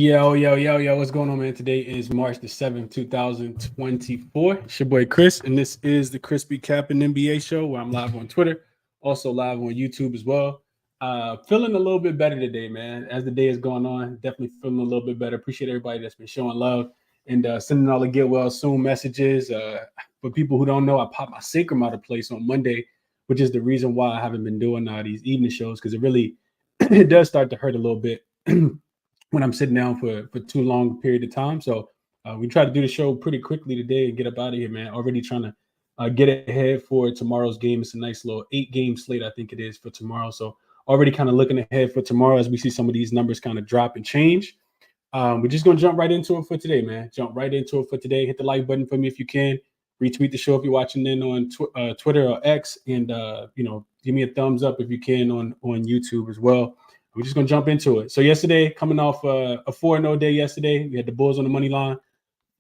Yo, what's going on, man? Today is March the 7th, 2024. It's your boy Chris, and this is the ChrisBeCappinn NBA show where I'm live on Twitter, also live on YouTube as well. Feeling a little bit better today, man. As the day is going on, definitely feeling a little bit better. Appreciate everybody that's been showing love and sending all the get well soon messages. For people who don't know, I popped my sacrum out of place on Monday, which is the reason why I haven't been doing these evening shows, because it really it does start to hurt a little bit. When I'm sitting down for too long a period of time. So we try to do the show pretty quickly today and get up out of here, man. Already trying to get ahead for tomorrow's game. It's a nice little 8-game slate, I think it is, for tomorrow. So already kind of looking ahead for tomorrow as we see some of these numbers kind of drop and change. We're just going to jump right into it for today, man. Jump right into it for today. Hit the like button for me if you can. Retweet the show if you're watching in on Twitter or X. And, give me a thumbs up if you can on YouTube as well. We're just going to jump into it. So yesterday, coming off a 4-0 day yesterday, we had the Bulls on the money line.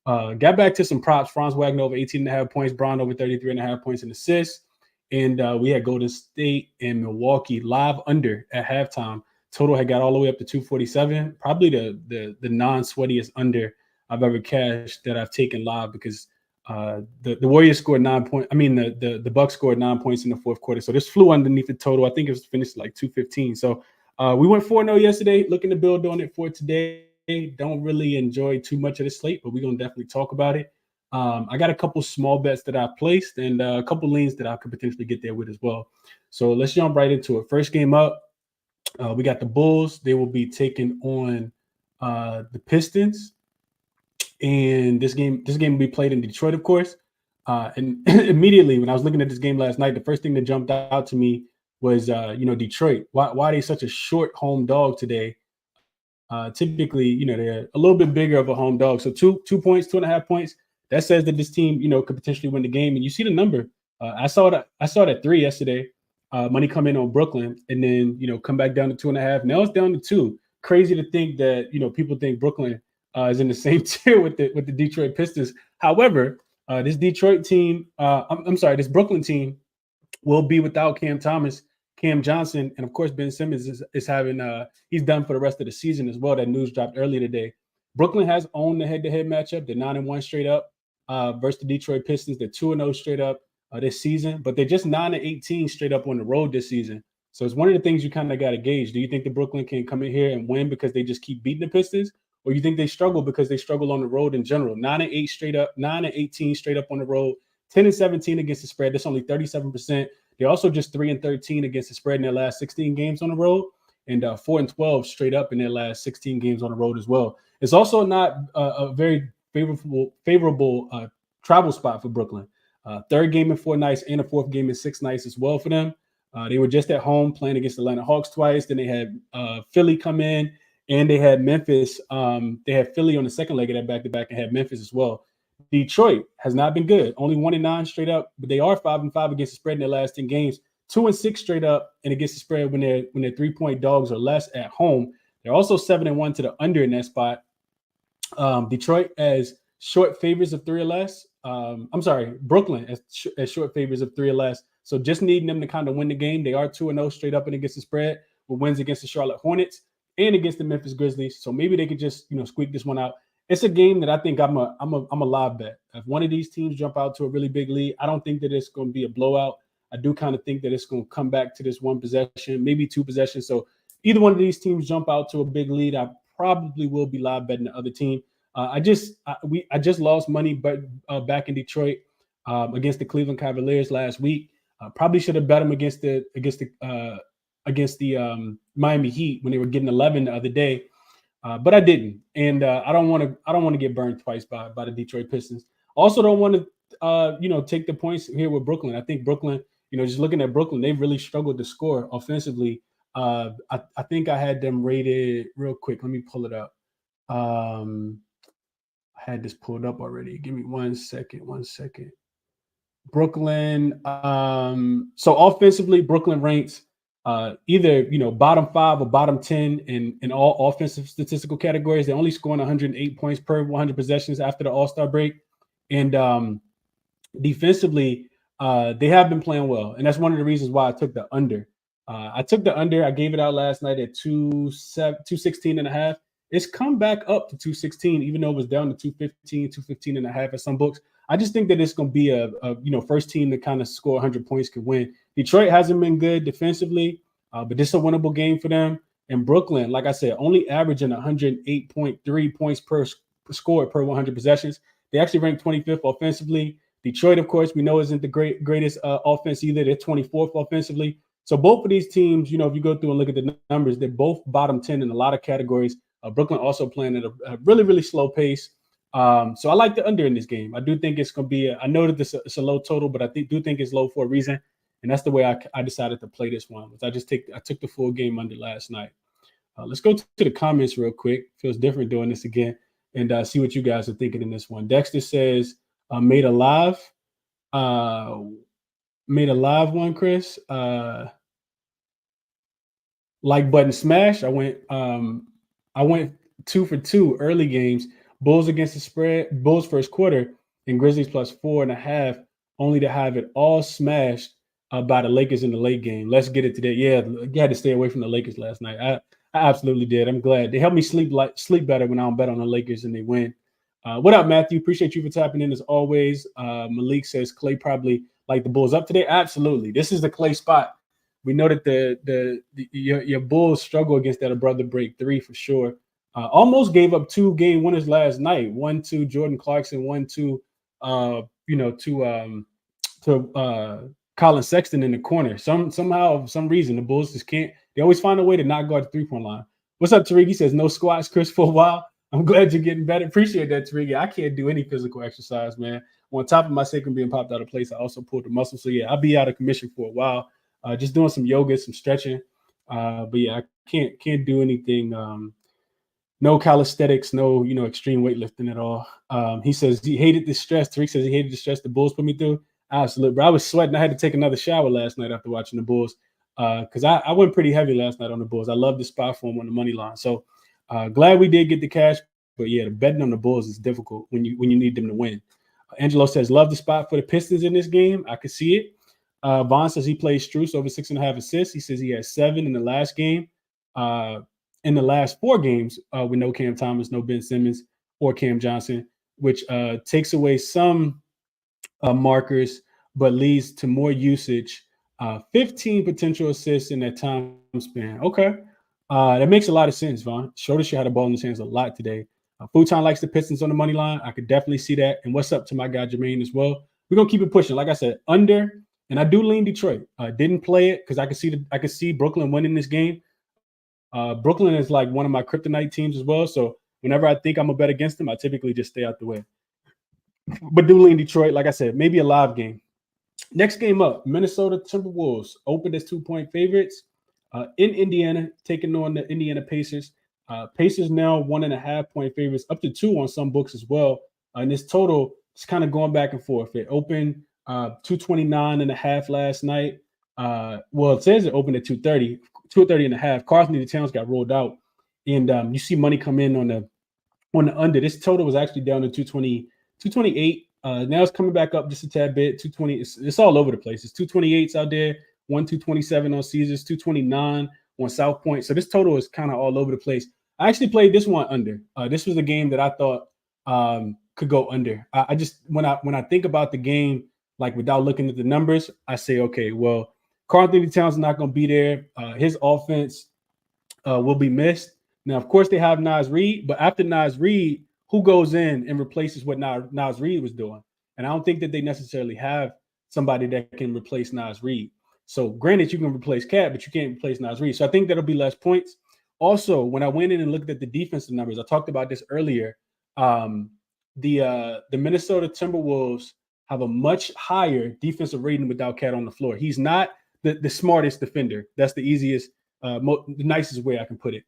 Got back to some props. Franz Wagner over 18.5 points. Braun over 33.5 points in assists. And we had Golden State and Milwaukee live under at halftime. Total had got all the way up to 247. Probably the non-sweatiest under I've ever cashed that I've taken live, because the Warriors scored 9 points. I mean, the Bucks scored 9 points in the fourth quarter. So this flew underneath the total. I think it was finished like 215. So we went 4-0 yesterday, looking to build on it for today. Don't really enjoy too much of the slate, but we're going to definitely talk about it. I got a couple small bets that I placed and a couple leans that I could potentially get there with as well. So let's jump right into it. First game up, we got the Bulls. They will be taking on the Pistons. And this game will be played in Detroit, of course. And immediately when I was looking at this game last night, the first thing that jumped out to me was, Detroit. Why are they such a short home dog today? Typically, they're a little bit bigger of a home dog. So 2 points, 2.5 points. That says that this team, could potentially win the game. And you see the number. I saw it at 3 yesterday. Money come in on Brooklyn, and then come back down to 2.5. Now it's down to 2. Crazy to think that people think Brooklyn is in the same tier with the Detroit Pistons. However, this Detroit team, this Brooklyn team will be without Cam Thomas, Cam Johnson, and of course Ben Simmons is having he's done for the rest of the season as well. That news dropped earlier today. Brooklyn has owned the head-to-head matchup. They're 9-1 straight up versus the Detroit Pistons. They're 2-0 straight up this season, but they're just 9-18 straight up on the road this season. So it's one of the things you kind of got to gauge. Do you think the Brooklyn can come in here and win because they just keep beating the Pistons, or you think they struggle because they struggle on the road in general? 9-8 straight up, 9-18 straight up on the road, 10-17 against the spread. That's only 37%. They're also just 3-13 against the spread in their last 16 games on the road, and 4-12 straight up in their last 16 games on the road as well. It's also not a very favorable travel spot for Brooklyn. Third game in 4 nights and a fourth game in 6 nights as well for them. They were just at home playing against the Atlanta Hawks twice. Then they had Philly come in, and they had Memphis. They had Philly on the second leg of that back-to-back and had Memphis as well. Detroit has not been good. Only 1-9 straight up, but they are 5-5 against the spread in their last 10 games. 2-6 straight up and against the spread when they're 3-point dogs or less at home. They're also 7-1 to the under in that spot. Detroit as short favors of 3 or less. Brooklyn as short favors of 3 or less. So just needing them to kind of win the game. They are 2-0 straight up and against the spread with wins against the Charlotte Hornets and against the Memphis Grizzlies. So maybe they could just squeak this one out. It's a game that I think I'm a live bet. If one of these teams jump out to a really big lead, I don't think that it's going to be a blowout. I do kind of think that it's going to come back to this 1 possession, maybe 2 possessions. So either one of these teams jump out to a big lead, I probably will be live betting the other team. I just lost money, but back in Detroit against the Cleveland Cavaliers last week. Probably should have bet them against the Miami Heat when they were getting 11 the other day. But I didn't, and I don't want to get burned twice by the Detroit Pistons. Also, don't want to take the points here with Brooklyn. I think Brooklyn, just looking at Brooklyn, they've really struggled to score offensively. I think I had them rated real quick. Let me pull it up. I had this pulled up already. Give me 1 second. 1 second. Brooklyn. So offensively, Brooklyn ranks either bottom 5 or bottom 10 in all offensive statistical categories. They're only scoring 108 points per 100 possessions after the All-Star break, and defensively they have been playing well, and that's one of the reasons why I took the under. I took the under. I gave it out last night at 216.5. It's come back up to 216, even though it was down to 215, 215.5 at some books. I just think that it's going to be a first team to kind of score 100 points can win. Detroit hasn't been good defensively, but this is a winnable game for them. And Brooklyn, like I said, only averaging 108.3 points per score per 100 possessions. They actually ranked 25th offensively. Detroit, of course, we know isn't the greatest offense either. They're 24th offensively. So both of these teams, if you go through and look at the numbers, they're both bottom 10 in a lot of categories. Brooklyn also playing at a really, really slow pace. So I like the under in this game. I do think it's going to be I know that it's a low total, but I do think it's low for a reason. And that's the way I decided to play this one. I took the full game under last night. Let's go to the comments real quick. Feels different doing this again, and see what you guys are thinking in this one. Dexter says, made a live one, Chris. Like button smash. I went 2 for 2 early games. Bulls against the spread, Bulls first quarter, and Grizzlies plus 4.5, only to have it all smashed by the Lakers in the late game. Let's get it today. Yeah, you had to stay away from the Lakers last night. I absolutely did. I'm glad. They helped me sleep better when I don't bet on the Lakers and they win. What up, Matthew? Appreciate you for tapping in as always. Malik says Clay probably like the Bulls up today. Absolutely. This is the Clay spot. We know that your Bulls struggle against that brother break 3 for sure. Almost gave up 2 game winners last night. 1 to Jordan Clarkson, 1 to Colin Sexton in the corner. Somehow, for some reason, the Bulls just can't. They always find a way to not go at the 3-point line. What's up, Tariq? He says no squats, Chris, for a while. I'm glad you're getting better. Appreciate that, Tariq. I can't do any physical exercise, man. On top of my sacrum being popped out of place, I also pulled the muscle. So yeah, I'll be out of commission for a while. Just doing some yoga, some stretching. But yeah, I can't do anything. No calisthenics, no extreme weightlifting at all. He says he hated the stress. Tariq says he hated the stress the Bulls put me through. Absolutely, but I was sweating. I had to take another shower last night after watching the Bulls because I went pretty heavy last night on the Bulls. I love the spot for them on the money line. So glad we did get the cash. But yeah, the betting on the Bulls is difficult when you need them to win. Angelo says love the spot for the Pistons in this game. I could see it. Vaughn says he plays Strus over 6.5 assists. He says he has 7 in the last game. In the last 4 games with no Cam Thomas, no Ben Simmons, or Cam Johnson, which takes away some markers, but leads to more usage. 15 potential assists in that time span. Okay. That makes a lot of sense, Vaughn. Schroeder should have the ball in his hands a lot today. Futon likes the Pistons on the money line. I could definitely see that. And what's up to my guy Jermaine as well. We're going to keep it pushing. Like I said, under, and I do lean Detroit. Didn't play it because I could see Brooklyn winning this game. Brooklyn is like one of my kryptonite teams as well. So whenever I think I'm going to bet against them, I typically just stay out the way. But do lean Detroit, like I said, maybe a live game. Next game up, Minnesota Timberwolves opened as 2-point favorites in Indiana, taking on the Indiana Pacers. Pacers now 1.5-point favorites, up to 2 on some books as well. And this total is kind of going back and forth. It opened 229.5 last night. Well, it says it opened at 230.5. Carlton Towns got rolled out, and you see money come in on the under. This total was actually down to 228. Now it's coming back up just a tad bit. 220. It's all over the place. It's 228s out there. 227 on Caesars. 229 on South Point. So this total is kind of all over the place. I actually played this one under. This was a game that I thought could go under. I just when I think about the game, like without looking at the numbers, I say, okay, well, Karl-Anthony Towns is not going to be there. His offense will be missed. Now, of course, they have Naz Reid, but after Naz Reid, who goes in and replaces what Naz Reid was doing? And I don't think that they necessarily have somebody that can replace Naz Reid. So granted, you can replace Cat, but you can't replace Naz Reid. So I think that'll be less points. Also, when I went in and looked at the defensive numbers, I talked about this earlier. The Minnesota Timberwolves have a much higher defensive rating without Cat on the floor. He's not the smartest defender. That's the easiest, the nicest way I can put it.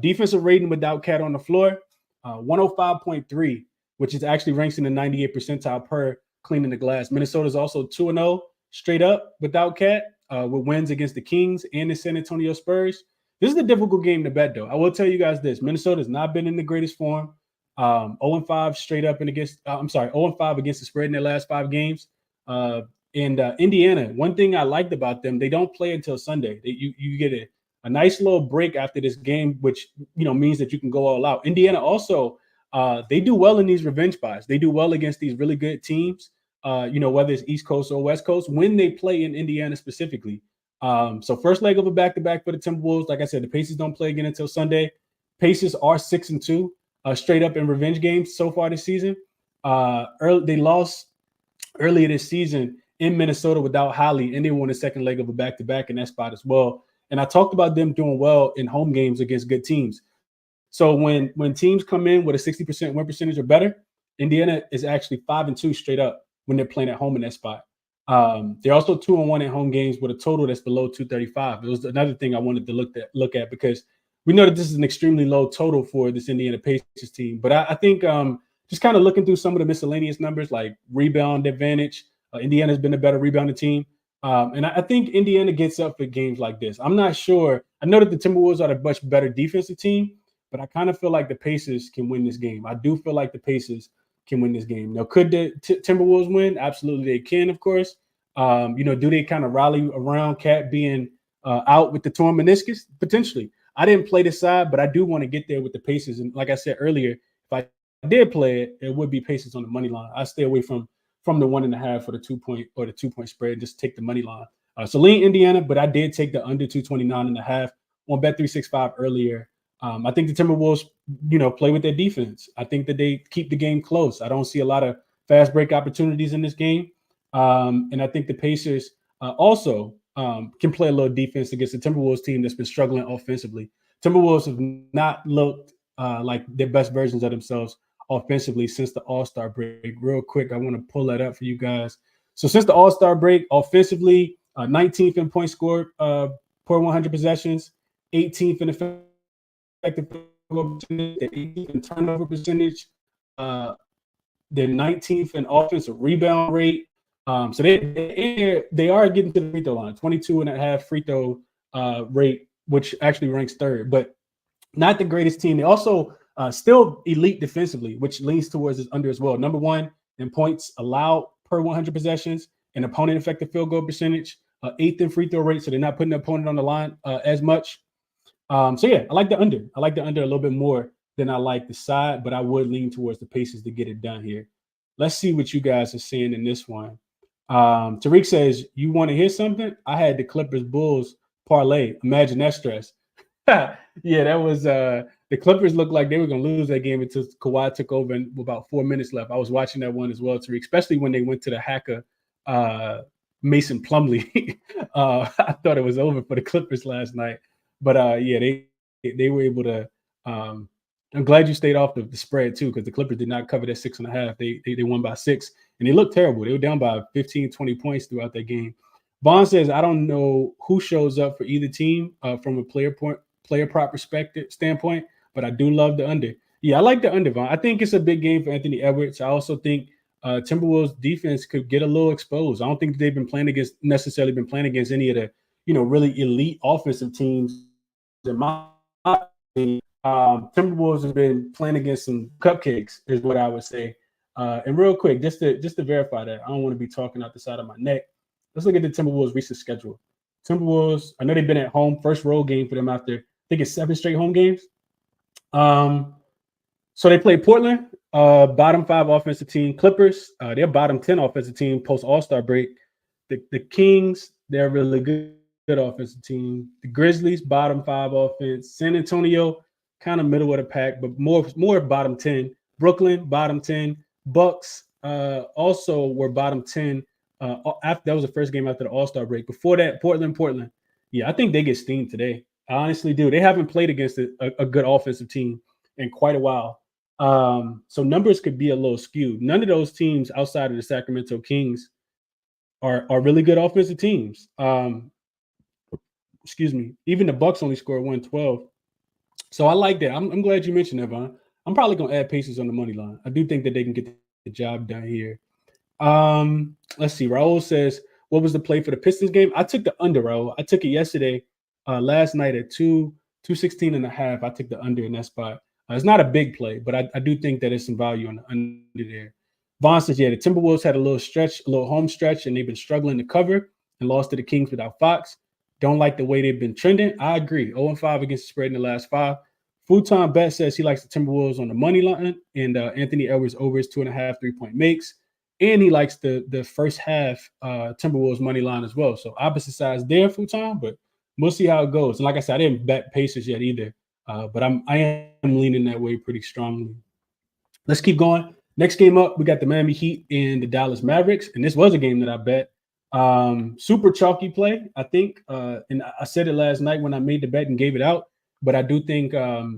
Defensive rating without Cat on the floor, 105.3, which is actually ranks in the 98th percentile per cleaning the glass. Minnesota's also 2-0 straight up without Cat, with wins against the Kings and the San Antonio Spurs. This is a difficult game to bet, though. I will tell you guys this. Minnesota's not been in the greatest form. 0-5 straight up and against, 0-5 against the spread in their last 5 games. And Indiana, one thing I liked about them, they don't play until Sunday. You get a nice little break after this game, which means that you can go all out. Indiana also, they do well in these revenge buys. They do well against these really good teams. Whether it's East Coast or West Coast, when they play in Indiana specifically. So first leg of a back-to-back for the Timberwolves. Like I said, the Pacers don't play again until Sunday. Pacers are 6-2 straight up in revenge games so far this season. They lost earlier this season in Minnesota without Holly, and they won the second leg of a back-to-back in that spot as well. And I talked about them doing well in home games against good teams. So when teams come in with a 60% win percentage or better, Indiana is actually 5-2 straight up when they're playing at home in that spot. They're also 2-1 in home games with a total that's below 235. It was another thing I wanted to look at because we know that this is an extremely low total for this Indiana Pacers team. But I think just kind of looking through some of the miscellaneous numbers like rebound advantage, Indiana's been a better rebounding team. And I think Indiana gets up for games like this. I'm not sure. I know that the Timberwolves are a much better defensive team, but I kind of feel like the Pacers can win this game. I do feel like the Pacers can win this game. Now, could the Timberwolves win? Absolutely, they can, of course. Do they kind of rally around Cat being out with the torn meniscus? Potentially. I didn't play this side, but I do want to get there with the Pacers. And like I said earlier, if I did play it, it would be Pacers on the money line. I stay away from the 1.5 for the 2-point or the 2-point spread and just take the money line. So lean Indiana, but I did take the under 229.5 on Bet365 earlier. I think the Timberwolves, play with their defense. I think that they keep the game close. I don't see a lot of fast break opportunities in this game. And I think the Pacers also can play a little defense against the Timberwolves team that's been struggling offensively. Timberwolves have not looked like their best versions of themselves offensively since the All-Star break. Real quick, I want to pull that up for you guys. So since the All-Star break, offensively, 19th in points scored per 100 possessions, 18th in effective percentage, 18th in turnover percentage, they're 19th in offensive rebound rate. So they are getting to the free throw line, 22.5 free throw rate, which actually ranks third, but not the greatest team. They also still elite defensively, which leans towards this under as well. Number one in points allowed per 100 possessions, and opponent effective field goal percentage, 8th in free throw rate, so they're not putting the opponent on the line as much. I like the under. I like the under a little bit more than I like the side, but I would lean towards the Pacers to get it done here. Let's see what you guys are seeing in this one. Tariq says, you want to hear something? I had the Clippers Bulls parlay. Imagine that stress. Yeah, that was the Clippers looked like they were going to lose that game until Kawhi took over and with about 4 minutes left. I was watching that one as well, Tariq, especially when they went to the hacker Mason Plumlee. I thought it was over for the Clippers last night. But they were able to I'm glad you stayed off the spread too, because the Clippers did not cover that 6.5. They won by 6, and they looked terrible. They were down by 15, 20 points throughout that game. Vaughn says, I don't know who shows up for either team from a player prop standpoint, but I do love the under. Yeah, I like the under, Vaughn. I think it's a big game for Anthony Edwards. I also think Timberwolves defense could get a little exposed. I don't think they've been necessarily been playing against any of the really elite offensive teams. In my opinion, Timberwolves have been playing against some cupcakes, is what I would say. And real quick, just to verify that, I don't want to be talking out the side of my neck. Let's look at the Timberwolves' recent schedule. Timberwolves, I know they've been at home, first road game for them after, I think it's 7 straight home games. So they played Portland, bottom 5 offensive team. Clippers, they're bottom 10 offensive team post All-Star break. The Kings, they're a really good offensive team. The Grizzlies, bottom 5 offense. San Antonio, kind of middle of the pack, but more bottom 10. Brooklyn, bottom 10. Bucks also were bottom 10. After that was the first game after the All-Star break. Before that, Portland. Yeah, I think they get steamed today. I honestly do. They haven't played against a good offensive team in quite a while. So numbers could be a little skewed. None of those teams outside of the Sacramento Kings are really good offensive teams. Excuse me. Even the Bucks only scored 112. So I like that. I'm glad you mentioned that, Vaughn. I'm probably going to add Pacers on the money line. I do think that they can get the job done here. Let's see. Raul says, what was the play for the Pistons game? I took the under, Raul. I took it yesterday, last night at 216.5. I took the under in that spot. It's not a big play, but I do think that there's some value on the under there. Vaughn says, yeah, the Timberwolves had a little home stretch, and they've been struggling to cover and lost to the Kings without Fox. Don't like the way they've been trending. I agree. 0-5 against the spread in the last 5. Futon Bet says he likes the Timberwolves on the money line, and Anthony Edwards over his 2.5 3-point makes. And he likes the first half Timberwolves money line as well. So opposite sides there, Futon, but we'll see how it goes. And like I said, I didn't bet Pacers yet either, but I am leaning that way pretty strongly. Let's keep going. Next game up, we got the Miami Heat and the Dallas Mavericks, and this was a game that I bet. Super chalky play, I think, and I said it last night when I made the bet and gave it out. But I do think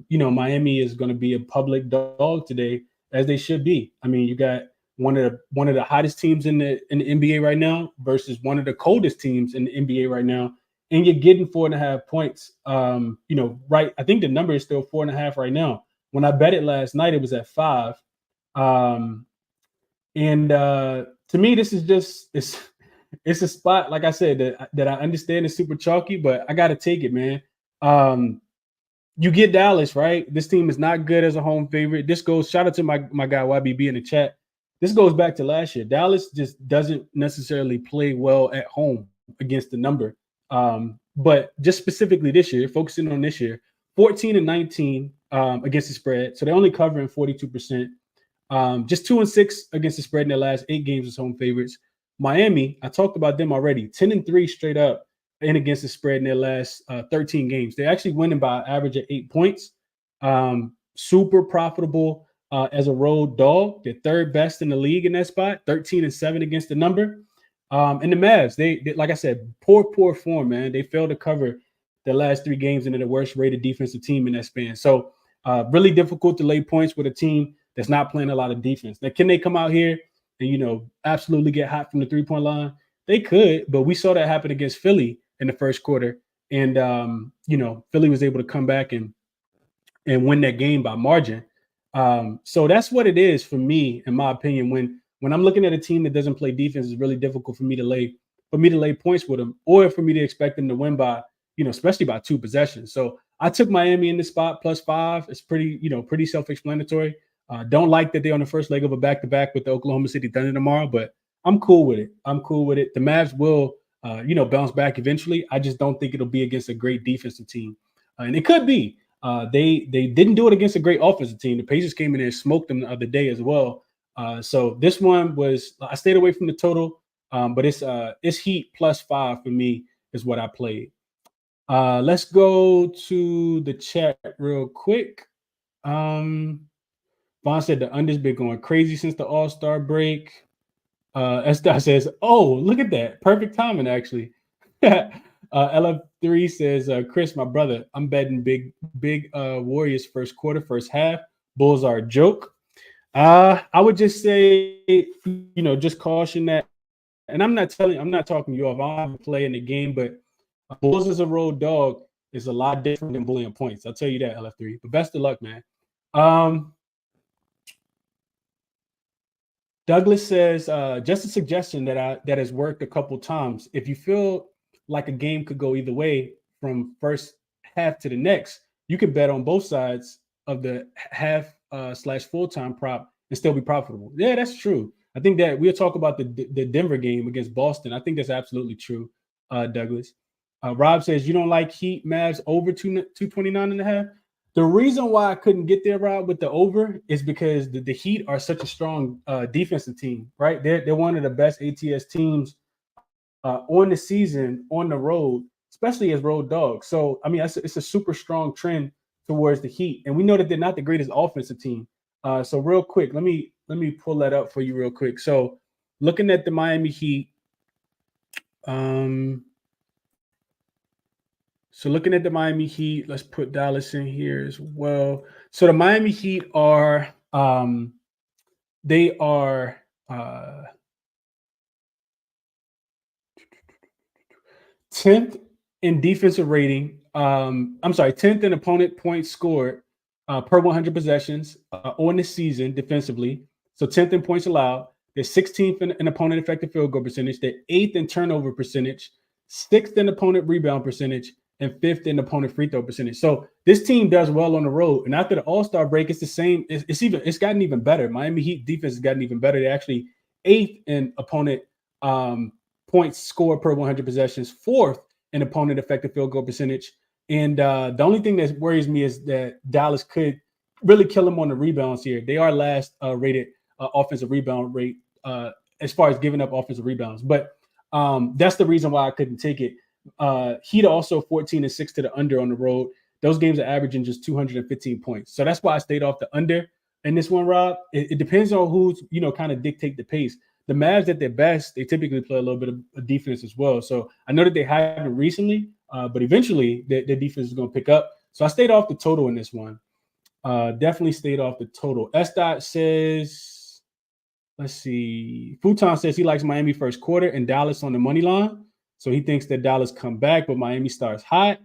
Miami is going to be a public dog today, as they should be. I mean, you got one of the hottest teams in the NBA right now versus one of the coldest teams in the NBA right now, and you're getting 4.5 points. Right? I think the number is still 4.5 right now. When I bet it last night, it was at 5. To me, this is just it's a spot, like I said, that I understand is super chalky, but I got to take it, man. You get Dallas, right? This team is not good as a home favorite. This goes, shout out to my guy YBB in the chat. This goes back to last year. Dallas just doesn't necessarily play well at home against the number. But just specifically this year, focusing on this year, 14-19 against the spread. So they're only covering 42%. Just 2-6 against the spread in their last 8 games as home favorites. Miami, I talked about them already, 10-3 straight up and against the spread in their last 13 games. They're actually winning by an average of 8 points. Super profitable as a road dog. They're third best in the league in that spot, 13-7 against the number. And the Mavs, they like I said, poor form, man. They failed to cover their last 3 games into the worst rated defensive team in that span. So really difficult to lay points with a team that's not playing a lot of defense. Now, can they come out here and, absolutely get hot from the 3-point line? They could, but we saw that happen against Philly in the first quarter. And, Philly was able to come back and win that game by margin. So that's what it is for me, in my opinion. When I'm looking at a team that doesn't play defense, it's really difficult for me to lay points with them, or for me to expect them to win by, especially by 2 possessions. So I took Miami in the spot +5. It's pretty self-explanatory. Don't like that they're on the first leg of a back-to-back with the Oklahoma City Thunder tomorrow, but I'm cool with it. The Mavs will, bounce back eventually. I just don't think it'll be against a great defensive team. And it could be. They didn't do it against a great offensive team. The Pacers came in and smoked them the other day as well. So this one was, I stayed away from the total, but it's Heat +5 for me is what I played. Let's go to the chat real quick. Vaughn said the under's been going crazy since the All-Star break. Estar says, oh, look at that. Perfect timing, actually. LF3 says, Chris, my brother, I'm betting big Warriors first quarter, first half. Bulls are a joke. I would just say, just caution that. And I'm not talking you off. I don't play in the game, but Bulls as a road dog is a lot different than bullying points. I'll tell you that, LF3. But best of luck, man. Douglas says, just a suggestion that has worked a couple times. If you feel like a game could go either way from first half to the next, you could bet on both sides of the half / full-time prop and still be profitable. Yeah, that's true. I think that we'll talk about the Denver game against Boston. I think that's absolutely true, Douglas. Rob says, you don't like Heat Mavs over 229.5? The reason why I couldn't get there, Rob, with the over is because the Heat are such a strong defensive team, right? They're one of the best ATS teams on the season, on the road, especially as road dogs. So, I mean, it's a super strong trend towards the Heat. And we know that they're not the greatest offensive team. So real quick, let me pull that up for you real quick. So looking at the Miami Heat, let's put Dallas in here as well. So the Miami Heat are, they are 10th in defensive rating. 10th in opponent points scored per 100 possessions on the season defensively. So 10th in points allowed. They're 16th in opponent effective field goal percentage. They're 8th in turnover percentage, 6th in opponent rebound percentage, and 5th in opponent free throw percentage. So this team does well on the road. And after the All-Star break, it's the same. It's gotten even better. Miami Heat defense has gotten even better. They're actually 8th in opponent points scored per 100 possessions, 4th in opponent effective field goal percentage. And the only thing that worries me is that Dallas could really kill him on the rebounds here. They are last rated offensive rebound rate as far as giving up offensive rebounds. But that's the reason why I couldn't take it. Heat also 14-6 to the under on the road. Those games are averaging just 215 points. So that's why I stayed off the under in this one, Rob. It depends on who's, kind of dictate the pace. The Mavs at their best, they typically play a little bit of defense as well. So I know that they haven't recently, but eventually their defense is going to pick up. So I stayed off the total in this one. Definitely stayed off the total. S-Dot says, let's see. Futon says he likes Miami first quarter and Dallas on the money line. So he thinks that Dallas come back, but Miami starts hot.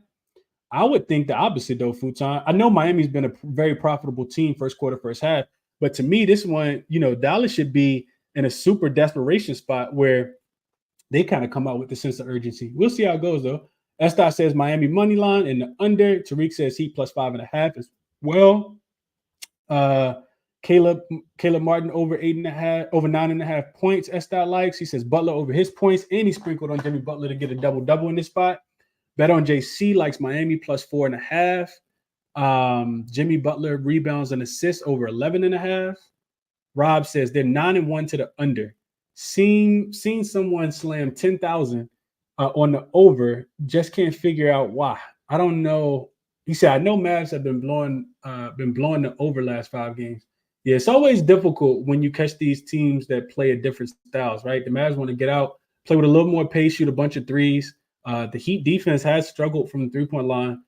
I would think the opposite, though, Futon. I know Miami's been a very profitable team first quarter, first half. But to me, this one, Dallas should be in a super desperation spot where they kind of come out with a sense of urgency. We'll see how it goes, though. S-Dot says Miami money line and the under. Tariq says Heat plus 5.5 as well. Caleb Martin over 8.5, over 9.5 points. S-Dot likes. He says Butler over his points, and he sprinkled on Jimmy Butler to get a double-double in this spot. Bet on JC likes Miami plus 4.5. Jimmy Butler rebounds and assists over 11.5. Rob says they're 9-1 to the under. Seen someone slam 10,000 on the over. Just can't figure out why. I don't know. He said I know Mavs have been blowing the over last 5 games. Yeah, it's always difficult when you catch these teams that play at different styles, right? The Mavs want to get out, play with a little more pace, shoot a bunch of threes. The Heat defense has struggled from the 3-point line,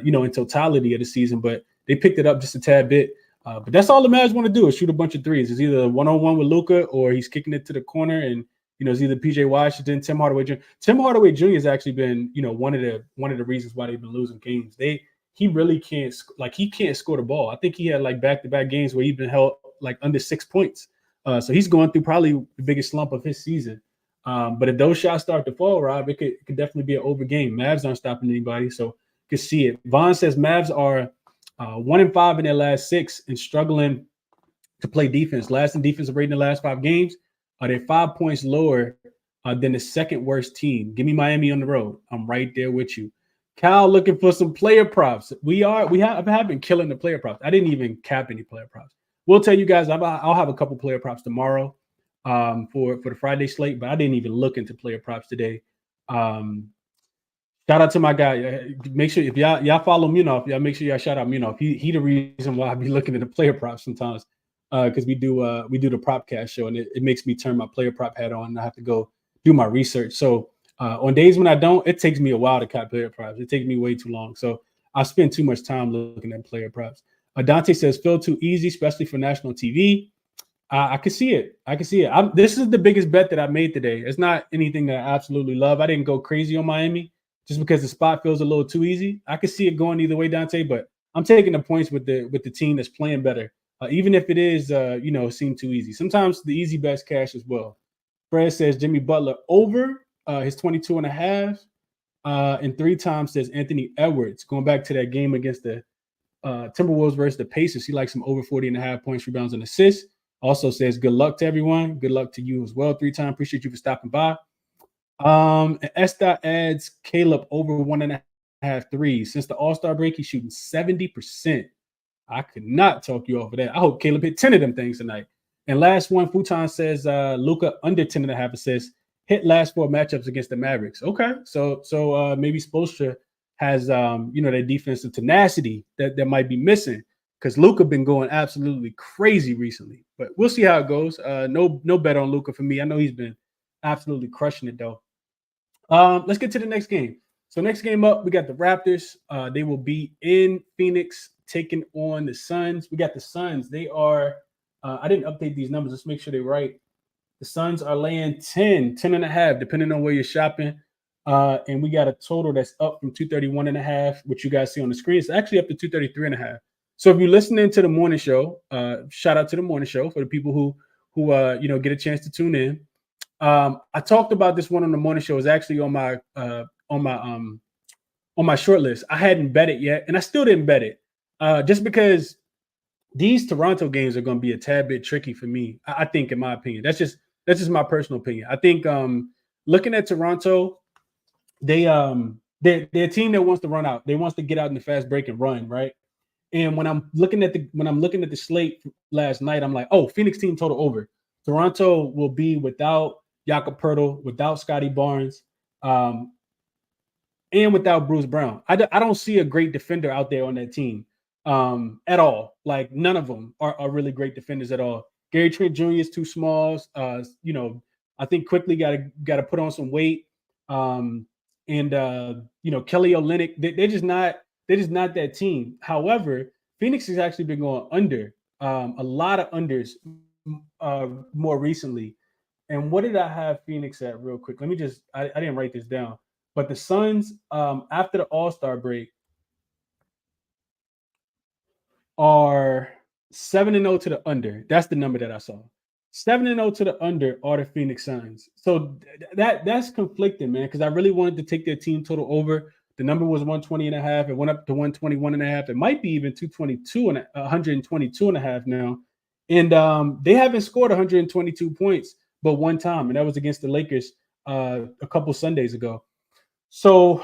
in totality of the season, but they picked it up just a tad bit. But that's all the Mavs want to do is shoot a bunch of threes. It's either one-on-one with Luka or he's kicking it to the corner, and it's either PJ Washington, Tim Hardaway Jr. Tim Hardaway Jr. has actually been, one of the reasons why they've been losing games. He really can't he can't score the ball. I think he had back-to-back games where he's been held under 6 points. So he's going through probably the biggest slump of his season. But if those shots start to fall, Rob, it could definitely be an over game. Mavs aren't stopping anybody, so you can see it. Vaughn says Mavs are 1-5 in their last 6 and struggling to play defense. Last in defensive rating in the last 5 games. They're 5 points lower than the second worst team. Give me Miami on the road. I'm right there with you. Kyle looking for some player props. I've been killing the player props. I didn't even cap any player props. We'll tell you guys. I'll have a couple player props tomorrow. For the Friday slate, but I didn't even look into player props today. Shout out to my guy. Make sure if y'all follow Munoz, y'all make sure y'all shout out Munoz. He the reason why I be looking at the player props sometimes, because we do the Propcast show, and it makes me turn my player prop hat on, and I have to go do my research. So on days when I don't, it takes me a while to cap player props. It takes me way too long. So I spend too much time looking at player props. Dante says feel too easy, especially for national TV. I can see it. This is the biggest bet that I made today. It's not anything that I absolutely love. I didn't go crazy on Miami just because the spot feels a little too easy. I could see it going either way, Dante, but I'm taking the points with the team that's playing better, even if it is, seem too easy. Sometimes the easy bets cash as well. Fred says Jimmy Butler over his 22.5, and 3 times says Anthony Edwards. Going back to that game against the Timberwolves versus the Pacers, he likes some over 40.5 points, rebounds, and assists. Also says good luck to everyone. Good luck to you as well. 3 times. Appreciate you for stopping by. And S-Dot adds Caleb over 1.5 threes. Since the All-Star break, he's shooting 70%. I could not talk you off of that. I hope Caleb hit 10 of them things tonight. And last one, Futon says Luka under 10.5 assists. Hit last 4 matchups against the Mavericks. Okay. So maybe Spoelstra has that defensive tenacity that might be missing, because Luka been going absolutely crazy recently. But we'll see how it goes. No bet on Luka for me. I know he's been absolutely crushing it, though. Let's get to the next game. So next game up, we got the Raptors. They will be in Phoenix taking on the Suns. We got the Suns. They are I didn't update these numbers. Let's make sure they're right. The Suns are laying 10.5, depending on where you're shopping. And we got a total that's up from 231.5, which you guys see on the screen. It's actually up to 233.5. So if you're listening to the morning show, shout out to the morning show for the people who get a chance to tune in. I talked about this one on the morning show. It's actually on my short list. I hadn't bet it yet, and I still didn't bet it, just because these Toronto games are going to be a tad bit tricky for me. I think, in my opinion, that's just my personal opinion. I think looking at Toronto, they're a team that wants to run out. They wants to get out in the fast break and run, right? And when I'm looking at the slate last night, I'm like, oh, Phoenix team total over. Toronto will be without Jakob Poeltl, without Scotty Barnes, um, and without Bruce Brown. I don't see a great defender out there on that team at all. Like none of them are really great defenders at all. Gary Trent Jr. is too small. I think quickly got to put on some weight. Um, and Kelly Olynyk, they're just not that team. However, Phoenix has actually been going under a lot of unders more recently. And what did I have Phoenix at real quick? Let me just I didn't write this down. But the Suns, after the All-Star break, are 7-0 to the under. That's the number that I saw. 7-0 to the under are the Phoenix Suns. So that's conflicting, man, because I really wanted to take their team total over. The number was 120.5. It went up to 121.5. It might be even 122.5 now. And they haven't scored 122 points but one time, and that was against the Lakers a couple Sundays ago. So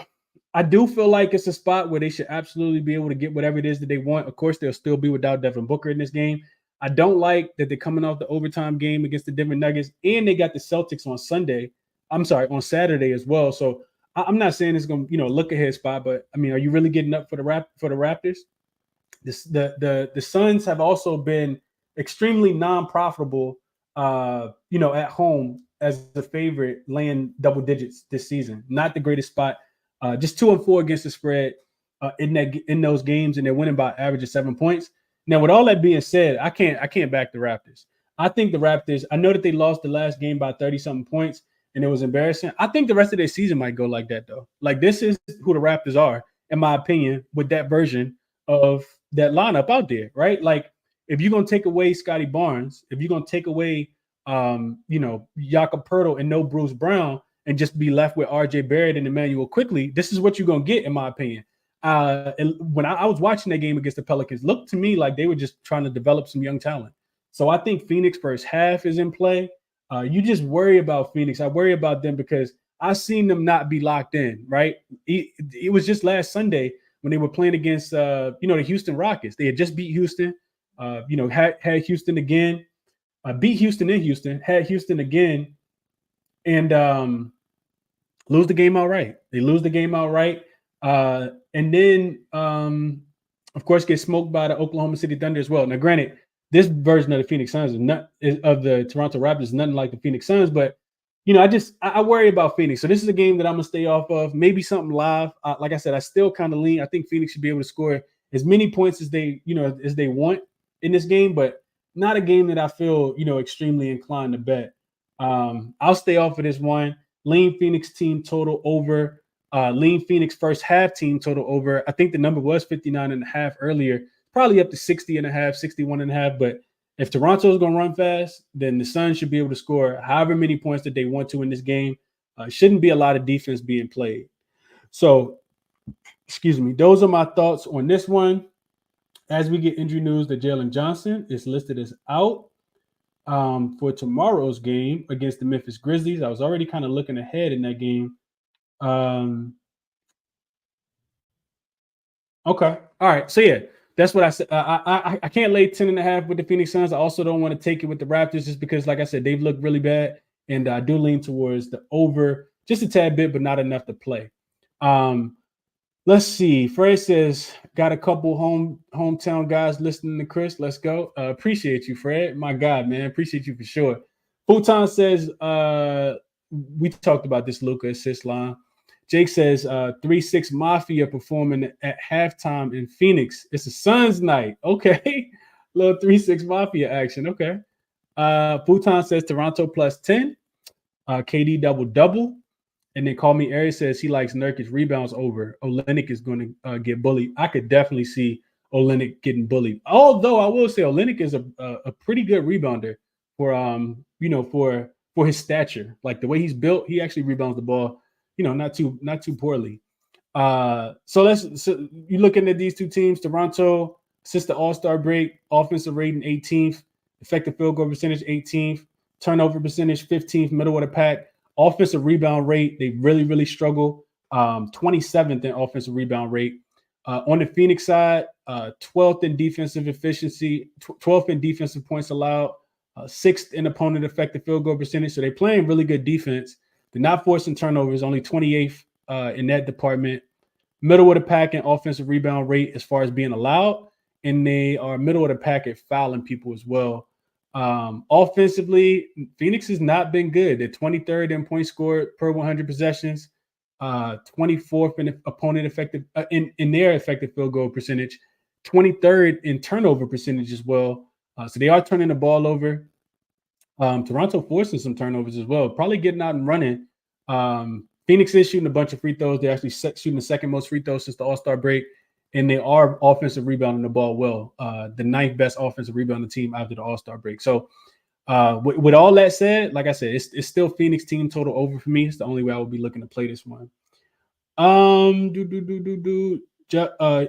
I do feel like it's a spot where they should absolutely be able to get whatever it is that they want. Of course, they'll still be without Devin Booker in this game. I don't like that they're coming off the overtime game against the Denver Nuggets, and they got the Celtics on Saturday as well. So I'm not saying it's going to, look ahead spot, but I mean, are you really getting up for the Raptors? The Suns have also been extremely non-profitable, at home as a favorite, laying double digits this season. Not the greatest spot. Just 2-4 against the spread in those games, and they're winning by average of 7 points. Now, with all that being said, I can't back the Raptors. I think the Raptors. I know that they lost the last game by 30-something points, and it was embarrassing. I think the rest of their season might go like that, though. Like, this is who the Raptors are, in my opinion, with that version of that lineup out there, right? Like, if you're gonna take away Scotty Barnes, if you're gonna take away, Jakob Poeltl and no Bruce Brown, and just be left with RJ Barrett and Emmanuel Quickly, this is what you're gonna get, in my opinion. And when I was watching that game against the Pelicans, looked to me like they were just trying to develop some young talent. So I think Phoenix first half is in play. You just worry about Phoenix. I worry about them because I've seen them not be locked in, right? It was just last Sunday when they were playing against, the Houston Rockets. They had just beat Houston, had Houston again, beat Houston in Houston, had Houston again, and lose the game outright. They lose the game outright. And then, of course, get smoked by the Oklahoma City Thunder as well. Now, granted, this version of the Phoenix Suns of the Toronto Raptors is nothing like the Phoenix Suns, but I worry about Phoenix. So this is a game that I'm gonna stay off of. Maybe something live. Like I said, I still kind of lean. I think Phoenix should be able to score as many points as they want in this game, but not a game that I feel extremely inclined to bet. I'll stay off of this one. Lean Phoenix team total over. Lean Phoenix first half team total over. I think the number was 59.5 earlier, probably up to 60.5, 61.5. But if Toronto is going to run fast, then the Suns should be able to score however many points that they want to in this game. Shouldn't be a lot of defense being played. So, excuse me, those are my thoughts on this one. As we get injury news, that Jalen Johnson is listed as out for tomorrow's game against the Memphis Grizzlies. I was already kind of looking ahead in that game. Okay. All right. So yeah, that's what I said. I can't lay 10.5 with the Phoenix Suns. I also don't want to take it with the Raptors just because, like I said, they've looked really bad, and I do lean towards the over just a tad bit, but not enough to play. Let's see. Fred says, got a couple hometown guys listening to Chris. Let's go. Appreciate you, Fred. My God, man. Appreciate you for sure. Futon says, we talked about this, Luca assist line. Jake says 3-6 Mafia performing at halftime in Phoenix. It's a Suns night. Okay. Little 3-6 Mafia action. Okay. Futon says Toronto plus 10. KD double. And then Call Me Aries says he likes Nurkic rebounds over. Olynyk is going to get bullied. I could definitely see Olynyk getting bullied. Although I will say Olynyk is a pretty good rebounder for his stature. Like the way he's built, he actually rebounds the ball, not too poorly. So you're looking at these two teams. Toronto, since the All-Star break, offensive rating 18th, effective field goal percentage 18th, turnover percentage 15th, middle of the pack. Offensive rebound rate, they really, really struggle. 27th in offensive rebound rate. On the Phoenix side, 12th in defensive efficiency, 12th in defensive points allowed, 6th in opponent effective field goal percentage. So they're playing really good defense. They're not forcing turnovers, only 28th in that department. Middle of the pack in offensive rebound rate as far as being allowed, and they are middle of the pack at fouling people as well. Offensively, Phoenix has not been good. They're 23rd in points scored per 100 possessions, 24th in opponent effective in their effective field goal percentage, 23rd in turnover percentage as well. So they are turning the ball over. Toronto forcing some turnovers as well, probably getting out and running. Phoenix is shooting a bunch of free throws. They're actually shooting the second most free throws since the All-Star break, and they are offensive rebounding the ball well. The 9th best offensive rebounding team after the All-Star break. So with all that said, like I said, it's still Phoenix team total over for me. It's the only way I would be looking to play this one.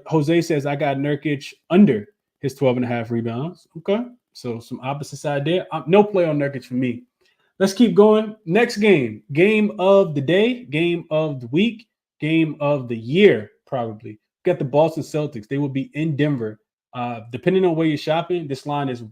Jose says I got Nurkic under his 12.5 rebounds. Okay, so some opposite side there. No play on Nurkic for me. Let's keep going. Next game of the day, game of the week, game of the year, probably. Got the Boston Celtics. They will be in Denver. Depending on where you're shopping, this line is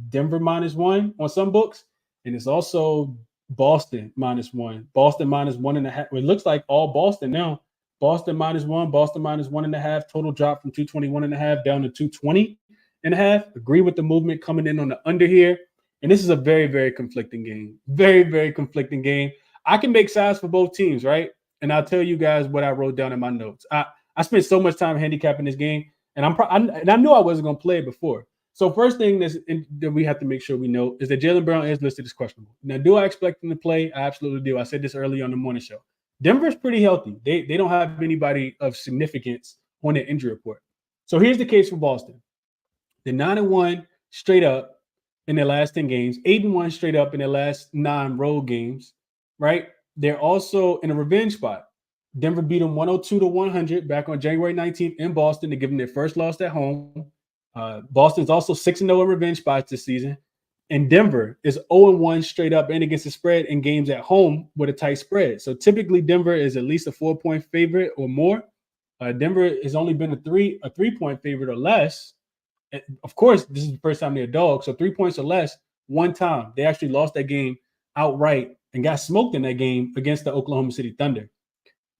Denver -1 on some books, and it's also Boston -1. Boston -1.5. It looks like all Boston now. Boston -1, Boston -1.5. Total drop from 221.5 down to 220.5. Agree with the movement coming in on the under here. And this is a very, very conflicting game. Very, very conflicting game. I can make sides for both teams, right? And I'll tell you guys what I wrote down in my notes. I spent so much time handicapping this game, and I knew I wasn't going to play it before. So first thing that we have to make sure we know is that Jaylen Brown is listed as questionable. Now, do I expect him to play? I absolutely do. I said this early on the morning show. Denver's pretty healthy. They don't have anybody of significance on their injury report. So here's the case for Boston. They're 9-1 straight up in their last 10 games, 8-1 straight up in their last 9 road games, right? They're also in a revenge spot. Denver beat them 102-100 back on January 19th in Boston to give them their first loss at home. Boston's also 6-0 in revenge spots this season. And Denver is 0-1 straight up and against the spread in games at home with a tight spread. So typically Denver is at least a 4-point favorite or more. Denver has only been a 3-point favorite or less. Of course, this is the first time they're a dog, so 3 points or less one time. They actually lost that game outright and got smoked in that game against the Oklahoma City Thunder.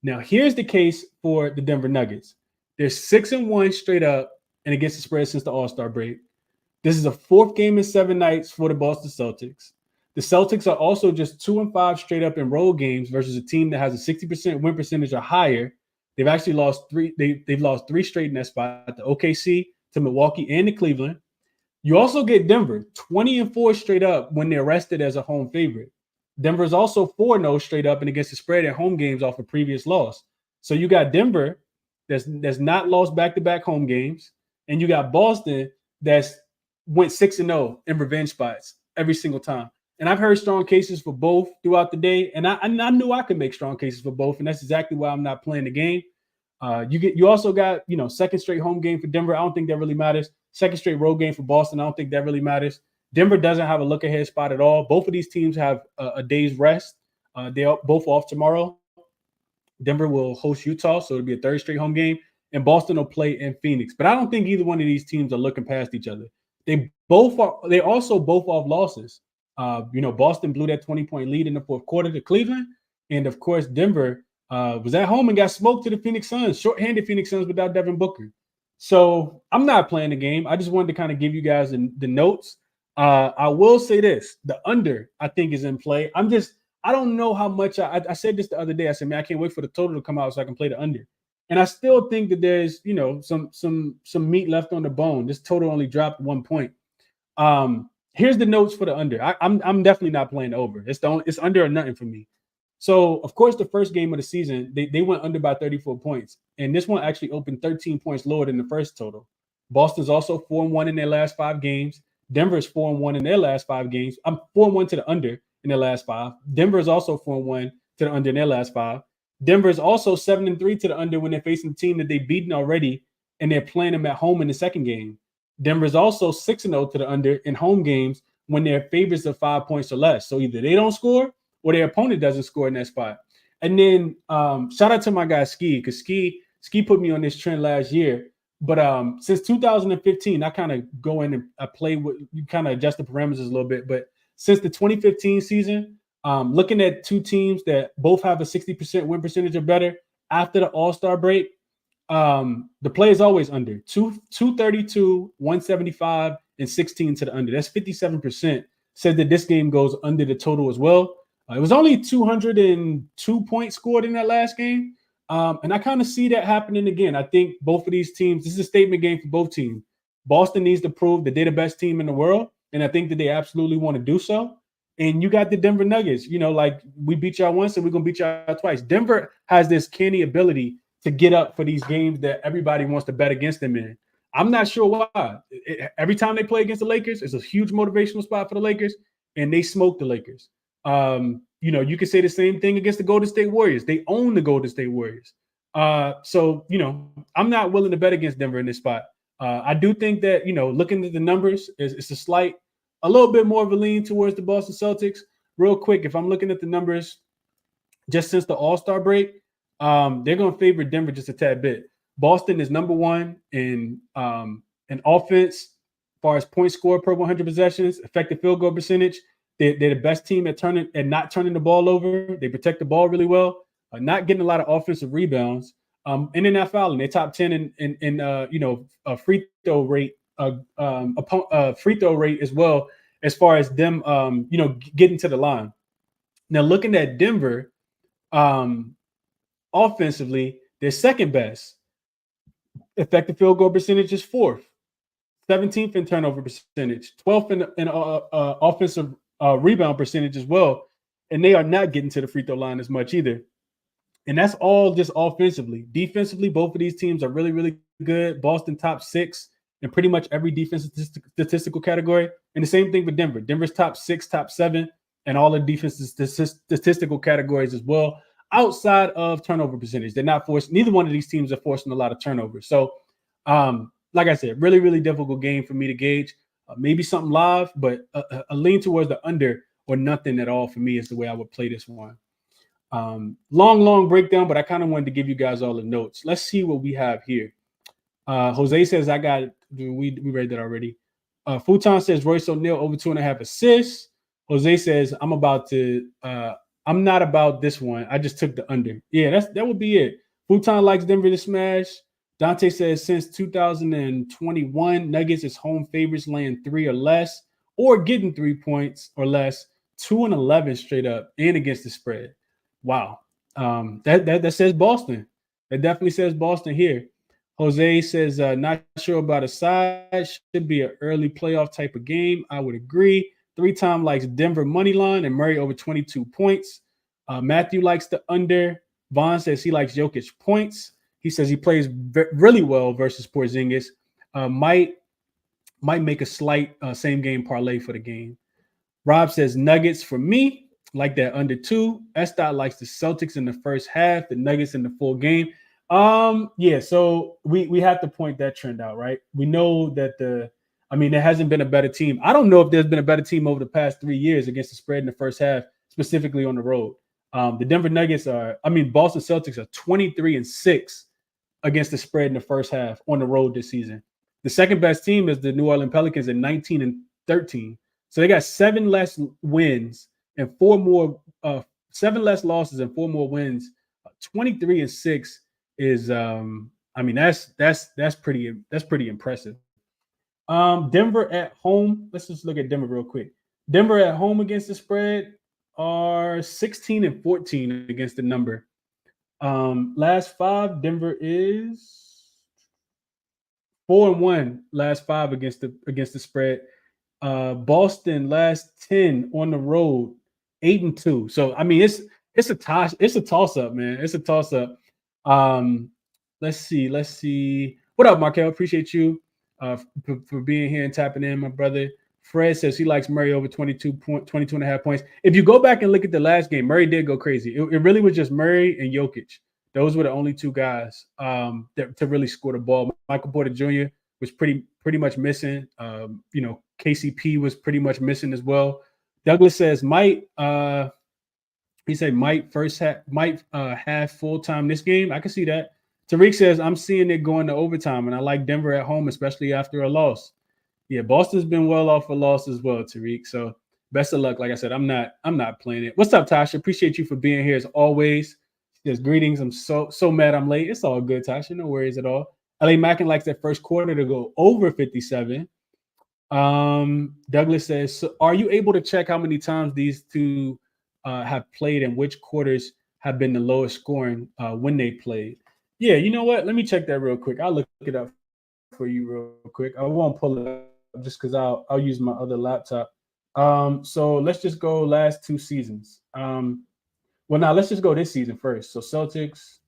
Now, here's the case for the Denver Nuggets. They're 6-1 straight up and against the spread since the All-Star break. This is a 4th game in 7 nights for the Boston Celtics. The Celtics are also just 2-5 straight up in road games versus a team that has a 60% win percentage or higher. They've actually lost 3. They've lost 3 straight in that spot, the OKC, to Milwaukee, and to Cleveland. You also get Denver 20-4 straight up when they're rested as a home favorite. Denver is also 4-0 straight up and against the spread at home games off a previous loss. So you got Denver that's not lost back-to-back home games, and you got Boston that's went 6-0 in revenge spots every single time. And I've heard strong cases for both throughout the day, and I knew I could make strong cases for both, and that's exactly why I'm not playing the game. You also got, second straight home game for Denver. I don't think that really matters. Second straight road game for Boston. I don't think that really matters. Denver doesn't have a look ahead spot at all. Both of these teams have a day's rest. They're both off tomorrow. Denver will host Utah, so it'll be a third straight home game, and Boston will play in Phoenix. But I don't think either one of these teams are looking past each other. They also both off losses. Boston blew that 20-point lead in the fourth quarter to Cleveland, and of course Denver was at home and got smoked to the Phoenix Suns, shorthanded Phoenix Suns without Devin Booker. So I'm not playing the game. I just wanted to kind of give you guys the notes. I will say this: the under, I think, is in play. I don't know how much. I said this the other day. I said, man, I can't wait for the total to come out so I can play the under. And I still think that there's, some meat left on the bone. This total only dropped 1 point. Here's the notes for the under. I'm definitely not playing the over. It's under or nothing for me. So, of course, the first game of the season, they went under by 34 points. And this one actually opened 13 points lower than the first total. Boston's also 4-1 in their last 5 games. Denver is 4-1 in their last 5 games. I'm 4-1 to the under in their last 5. Denver is also 4-1 to the under in their last 5. Denver is also 7-3 to the under when they're facing a team that they've beaten already, and they're playing them at home in the second game. Denver is also 6-0 to the under in home games when they're favorites of 5 points or less. So either they don't score or their opponent doesn't score in that spot. And then shout out to my guy Ski, because Ski put me on this trend last year. But since 2015, I kind of go in and I play with, you kind of adjust the parameters a little bit. But since the 2015 season, looking at two teams that both have a 60% win percentage or better after the All-Star break, the play is always under 232, 175, and 16 to the under. That's 57%. Said that this game goes under the total as well. It was only 202 points scored in that last game. And I kind of see that happening again. I think both of these teams, this is a statement game for both teams. Boston needs to prove that they're the best team in the world. And I think that they absolutely want to do so. And you got the Denver Nuggets, like we beat y'all once and we're going to beat y'all twice. Denver has this canny ability to get up for these games that everybody wants to bet against them in. I'm not sure why. Every time they play against the Lakers, it's a huge motivational spot for the Lakers, and they smoke the Lakers. You can say the same thing against the Golden State Warriors. They own the Golden State Warriors. So I'm not willing to bet against Denver in this spot. I do think that, looking at the numbers, it's a little bit more of a lean towards the Boston Celtics. Real quick, if I'm looking at the numbers just since the All-Star break, they're going to favor Denver just a tad bit. Boston is number one in offense as far as points scored per 100 possessions, effective field goal percentage. They're the best team at not turning the ball over. They protect the ball really well, not getting a lot of offensive rebounds, and they're not fouling. They're top 10 in a free throw rate, free throw rate as well, as far as them getting to the line. Now looking at Denver, offensively, they're second best. Effective field goal percentage is fourth, 17th in turnover percentage, 12th in offensive rebound percentage as well. And they are not getting to the free throw line as much either. And that's all just offensively. Defensively, both of these teams are really, really good. Boston top 6 in pretty much every defensive statistical category. And the same thing with Denver. Denver's top 6, top 7, and all the defensive statistical categories as well. Outside of turnover percentage, they're not forced. Neither one of these teams are forcing a lot of turnovers. So, like I said, really, really difficult game for me to gauge. Maybe something live, but a lean towards the under or nothing at all for me is the way I would play this one. Long breakdown, but I kind of wanted to give you guys all the notes. Let's see what we have here. Jose says, we read that already. Futon says, Royce O'Neal over 2.5 assists. Jose says, I'm not about this one. I just took the under. Yeah, that would be it. Futon likes Denver to smash. Dante says, since 2021, Nuggets is home favorites laying 3 or less or getting 3 points or less, 2-11 straight up and against the spread. Wow. That says Boston. That definitely says Boston here. Jose says, not sure about a side. Should be an early playoff type of game. I would agree. 3-time likes Denver money line and Murray over 22 points. Matthew likes the under. Vaughn says he likes Jokic points. He says he plays really well versus Porzingis. Might make a slight same game parlay for the game. Rob says Nuggets for me. Like that under 2. Estot likes the Celtics in the first half, the Nuggets in the full game. Yeah, so we have to point that trend out, right? We know that there hasn't been a better team. I don't know if there's been a better team over the past 3 years against the spread in the first half, specifically on the road. The Denver Nuggets Boston Celtics are 23-6 against the spread in the first half on the road this season. The second best team is the New Orleans Pelicans at 19-13. So they got 7 less wins and 7 less losses and 4 more wins. 23-6 is that's pretty impressive. Denver at home. Let's just look at Denver real quick. Denver at home against the spread are 16-14 against the number. Last 5, Denver is 4-1 last 5 against the spread. Boston last 10 on the road, 8-2. So it's a toss up, man. It's a toss up. Let's see. What up, Markel? Appreciate you for being here and tapping in, my brother. Fred says he likes Murray over 22.5 points. If you go back and look at the last game, Murray did go crazy. It really was just Murray and Jokic. Those were the only 2 guys to really score the ball. Michael Porter Jr. was pretty much missing. KCP was pretty much missing as well. Douglas says might He said might have full time this game. I can see that. Tariq says I'm seeing it going to overtime, and I like Denver at home, especially after a loss. Yeah, Boston's been well off a loss as well, Tariq. So best of luck. Like I said, I'm not playing it. What's up, Tasha? Appreciate you for being here as always. Just greetings. I'm so mad I'm late. It's all good, Tasha. No worries at all. LA Mackin likes that first quarter to go over 57. Douglas says, so are you able to check how many times these two have played and which quarters have been the lowest scoring when they played? Yeah, you know what? Let me check that real quick. I'll look it up for you real quick. I won't pull it up just because I'll use my other laptop. So let's just go last two seasons. Well, now let's just go this season first. So Celtics.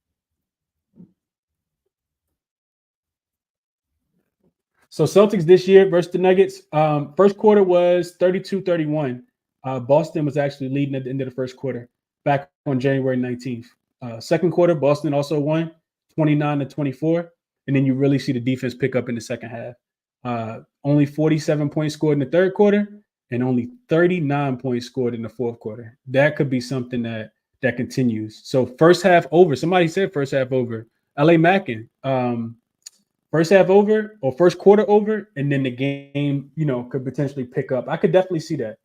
So Celtics this year versus the Nuggets. First quarter was 32-31. Boston was actually leading at the end of the first quarter back on January 19th. Second quarter, Boston also won 29-24. And then you really see the defense pick up in the second half. Only 47 points scored in the third quarter and only 39 points scored in the fourth quarter. That could be something that continues. So first half over. Somebody said first half over. LA Mackin. First half over or first quarter over, and then the game, could potentially pick up. I could definitely see that.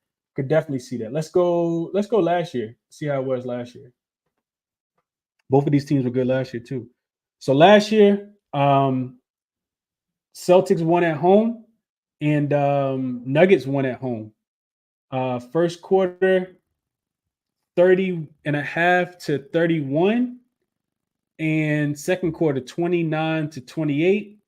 Let's go last year. See how it was last year. Both of these teams were good last year too. So last year, Celtics won at home and Nuggets won at home. First quarter, 30.5-31. And second quarter, 29-28.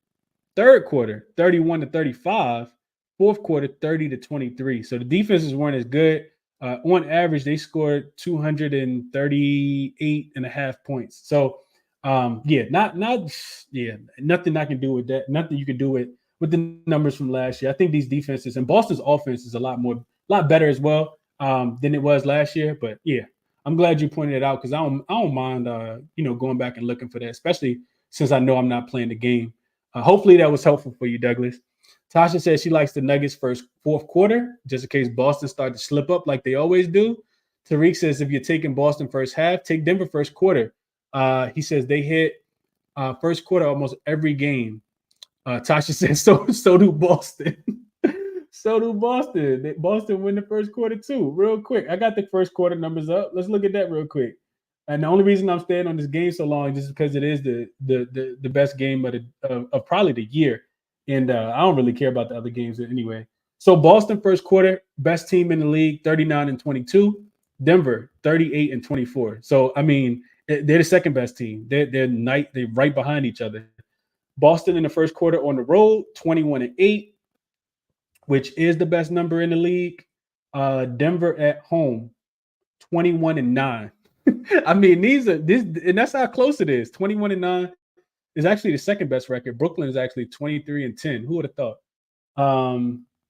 Third quarter, 31-35. Fourth quarter, 30-23. So the defenses weren't as good. On average, they scored 238.5 points. So, nothing I can do with that. Nothing you can do with the numbers from last year. I think these defenses and Boston's offense is a lot better as well than it was last year. But yeah, I'm glad you pointed it out because I don't mind going back and looking for that, especially since I know I'm not playing the game. Hopefully that was helpful for you, Douglas. Tasha says she likes the Nuggets fourth quarter, just in case Boston started to slip up like they always do. Tariq says if you're taking Boston first half, take Denver first quarter. He says they hit first quarter almost every game. Tasha says so do Boston. So do Boston. Boston win the first quarter too. Real quick, I got the first quarter numbers up. Let's look at that real quick. And the only reason I'm staying on this game so long is just because it is the best game of probably the year. And I don't really care about the other games anyway. So Boston first quarter, best team in the league, 39-22. Denver, 38-24. So I mean, they're the second best team. They're right behind each other. Boston in the first quarter on the road, 21-8, which is the best number in the league. Denver at home, 21-9. I mean, and that's how close it is. 21-9 is actually the second best record. Brooklyn is actually 23-10. Who would have thought?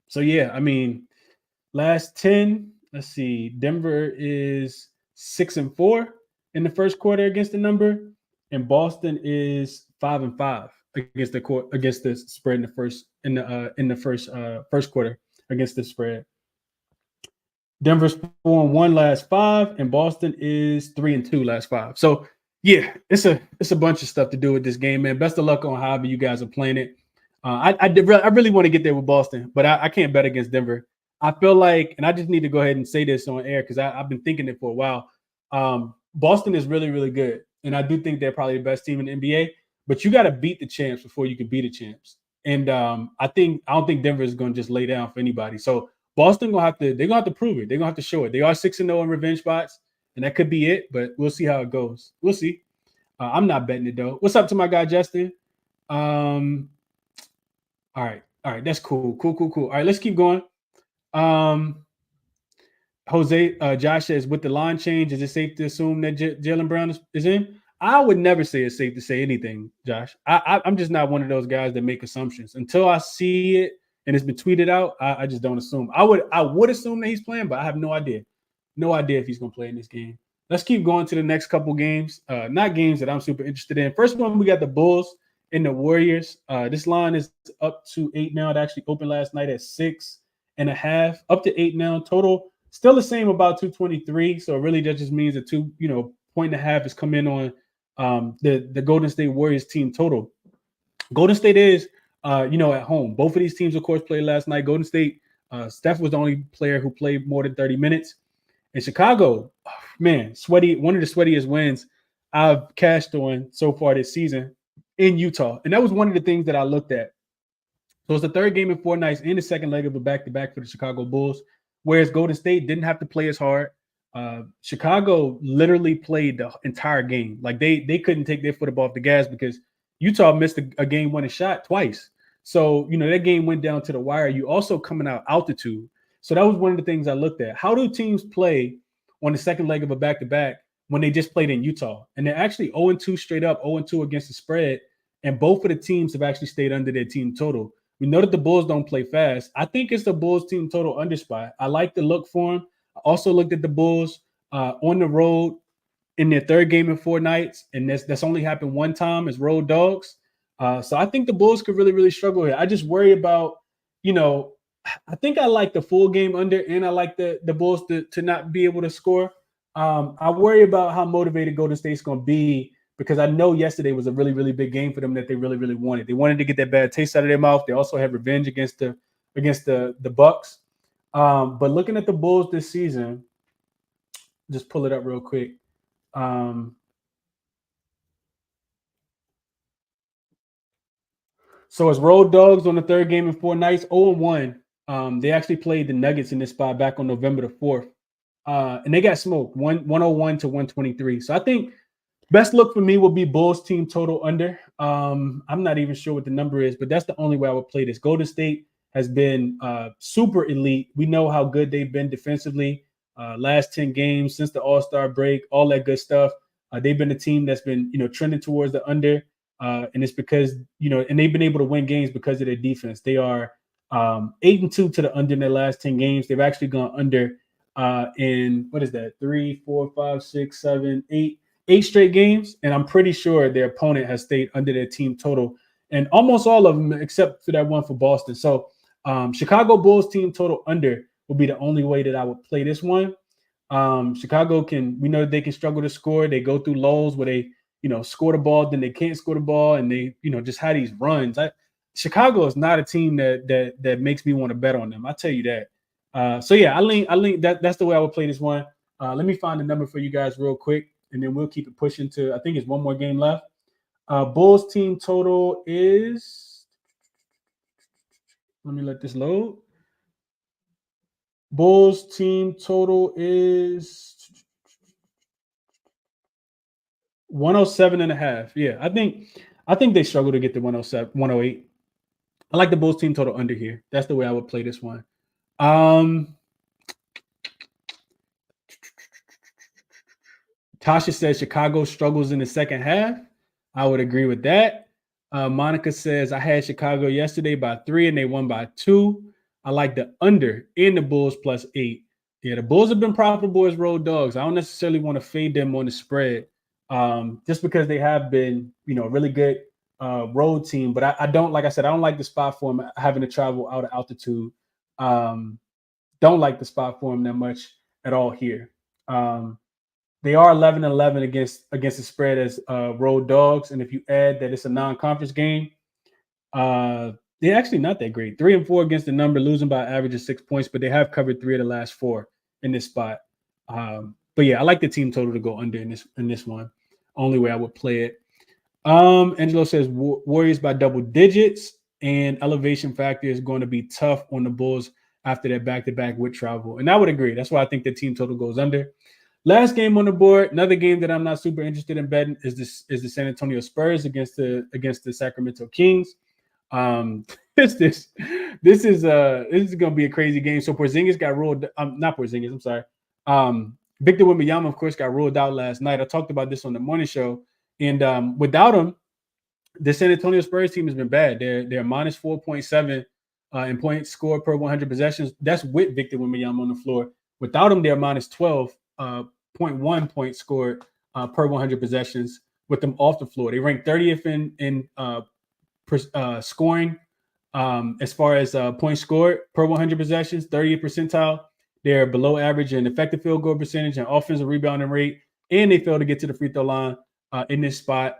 So yeah, I mean, last 10. Let's see. Denver is 6-4 in the first quarter against the number, and Boston is 5-5 against the spread in the first quarter against the spread. Denver's 4-1 last 5, and Boston is 3-2 last 5. So yeah, it's a bunch of stuff to do with this game, man. Best of luck on however you guys are playing it. I really want to get there with Boston, but I can't bet against Denver. I feel like, and I just need to go ahead and say this on air because I've been thinking it for a while. Boston is really, really good, and I do think they're probably the best team in the NBA. But you got to beat the champs before you can beat the champs. And I don't think Denver is going to just lay down for anybody. So Boston they're gonna have to prove it. They're gonna have to show it. They are 6-0 in revenge spots, and that could be it. But we'll see how it goes. We'll see. I'm not betting it though. What's up to my guy Justin? All right, that's cool. All right, let's keep going. Jose, Josh says, with the line change, is it safe to assume that Jaylen Brown is in? I would never say it's safe to say anything, Josh. I'm just not one of those guys that make assumptions. Until I see it and it's been tweeted out, I just don't assume. I would assume that he's playing, but I have no idea. No idea if he's going to play in this game. Let's keep going to the next couple games. Not games that I'm super interested in. First one, we got the Bulls and the Warriors. This line is up to 8 now. It actually opened last night at 6.5, up to 8 now. Total Still the same about 223. So really that just means a point and a half is coming in on the Golden State Warriors team total. Golden State is at home. Both of these teams, of course, played last night. Golden State, Steph was the only player who played more than 30 minutes. In Chicago, man, one of the sweatiest wins I've cashed on so far this season in Utah. And that was one of the things that I looked at. So it's the third game in 4 nights in the second leg of a back-to-back for the Chicago Bulls, whereas Golden State didn't have to play as hard. Chicago literally played the entire game. Like they couldn't take their foot off the gas because Utah missed a game-winning shot twice. So, that game went down to the wire. You also coming out altitude. So that was one of the things I looked at. How do teams play on the second leg of a back-to-back when they just played in Utah? And they're actually 0-2 straight up, 0-2 against the spread. And both of the teams have actually stayed under their team total. We know that the Bulls don't play fast. I think it's the Bulls team total under spot. I like the look for them. I also looked at the Bulls on the road in their third game in 4 nights, and that's only happened one time as road dogs. So I think the Bulls could really, really struggle here. I just worry about, I think I like the full game under, and I like the Bulls to not be able to score. I worry about how motivated Golden State's going to be because I know yesterday was a really, really big game for them that they really, really wanted. They wanted to get that bad taste out of their mouth. They also had revenge against the Bucks. But looking at the Bulls this season, just pull it up real quick. So as road dogs on the third game in 4 nights, 0-1. They actually played the Nuggets in this spot back on November the 4th. And they got smoked 101 to 123. So I think best look for me will be Bulls team total under. I'm not even sure what the number is, but that's the only way I would play this. Golden State has been super elite. We know how good they've been defensively. Last 10 games since the All-Star break, all that good stuff. They've been a team that's been, trending towards the under. And it's because, and they've been able to win games because of their defense. They are 8-2 to the under in their last 10 games. They've actually gone under in, what is that, 3, 4, 5, 6, 7, 8 straight games. And I'm pretty sure their opponent has stayed under their team total. And almost all of them, except for that one for Boston. So Chicago Bulls team total under will be the only way that I would play this one. Chicago we know they can struggle to score. They go through lulls where they, score the ball, then they can't score the ball, and they, just had these runs. Chicago is not a team that makes me want to bet on them. I tell you that. So yeah, I lean that's the way I would play this one. Let me find the number for you guys real quick, and then we'll keep it pushing to, I think it's one more game left. Bulls team total is, let me let this load. Bulls team total is 107.5. Yeah, I think they struggle to get to 107, 108. I like the Bulls team total under here. That's the way I would play this one. Tasha says Chicago struggles in the second half. I would agree with that. Monica says I had Chicago yesterday by 3 and they won by 2. I like the under in the Bulls plus 8. Yeah, the Bulls have been profitable as road dogs. I don't necessarily want to fade them on the spread just because they have been, a really good road team. But I don't, like I said, I don't like the spot for them having to travel out of altitude. Don't like the spot for them that much at all here. They are 11-11 against the spread as road dogs. And if you add that it's a non-conference game, they're actually not that great. 3-4 against the number, losing by an average of 6 points, but they have covered 3 of the last 4 in this spot. But yeah, I like the team total to go under in this one. Only way I would play it. Angelo says Warriors by double digits, and elevation factor is going to be tough on the Bulls after that back-to-back with travel. And I would agree. That's why I think the team total goes under. Last game on the board, another game that I'm not super interested in betting is the San Antonio Spurs against the Sacramento Kings. This is going to be a crazy game. So Porzingis got ruled. Not Porzingis. I'm sorry. Victor Wembanyama, of course, got ruled out last night. I talked about this on the morning show, and without him, the San Antonio Spurs team has been bad. They're minus 4.7 in points scored per 100 possessions. That's with Victor Wembanyama on the floor. Without him, they're minus 12.1 points scored per 100 possessions with them off the floor. They rank 30th in scoring as far as points scored per 100 possessions, 30th percentile They're below average in effective field goal percentage and offensive rebounding rate, and they fail to get to the free throw line in this spot.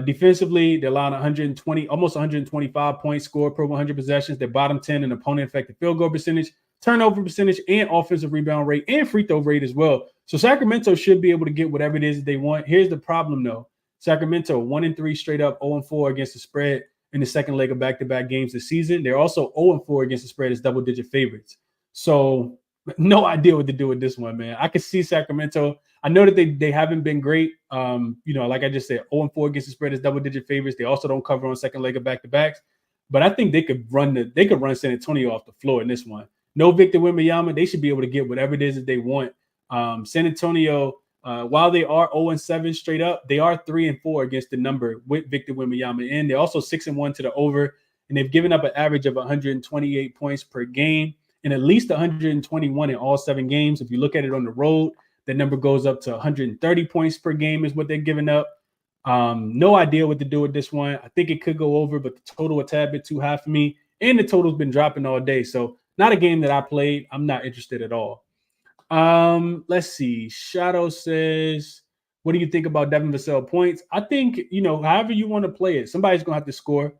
Defensively, they're allowing 120, almost 125 points scored per 100 possessions. They're bottom 10 in opponent effective field goal percentage, turnover percentage, and offensive rebound rate, and free throw rate as well. So Sacramento should be able to get whatever it is that they want. Here's the problem, though. Sacramento 1-3 straight up, 0-4 against the spread in the second leg of back-to-back games this season. They're also 0-4 against the spread as double-digit favorites. So no idea what to do with this one, man. I could see Sacramento. I know that they haven't been great. Like I just said, 0-4 against the spread as double-digit favorites. They also don't cover on second leg of back-to-backs. But I think they could run San Antonio off the floor in this one. No Victor Wembanyama. They should be able to get whatever it is that they want. San Antonio, while they are 0-7 straight up, they are 3-4 against the number with Victor Wembanyama in. They're also 6-1 to the over, and they've given up an average of 128 points per game and at least 121 in all 7 games. If you look at it on the road, that number goes up to 130 points per game is what they're giving up. No idea what to do with this one. I think it could go over, but the total a tad bit too high for me, and the total's been dropping all day. So not a game that I played. I'm not interested at all. Let's see. Shadow says, what do you think about Devin Vassell points? I think, however you want to play it, somebody's going to have to score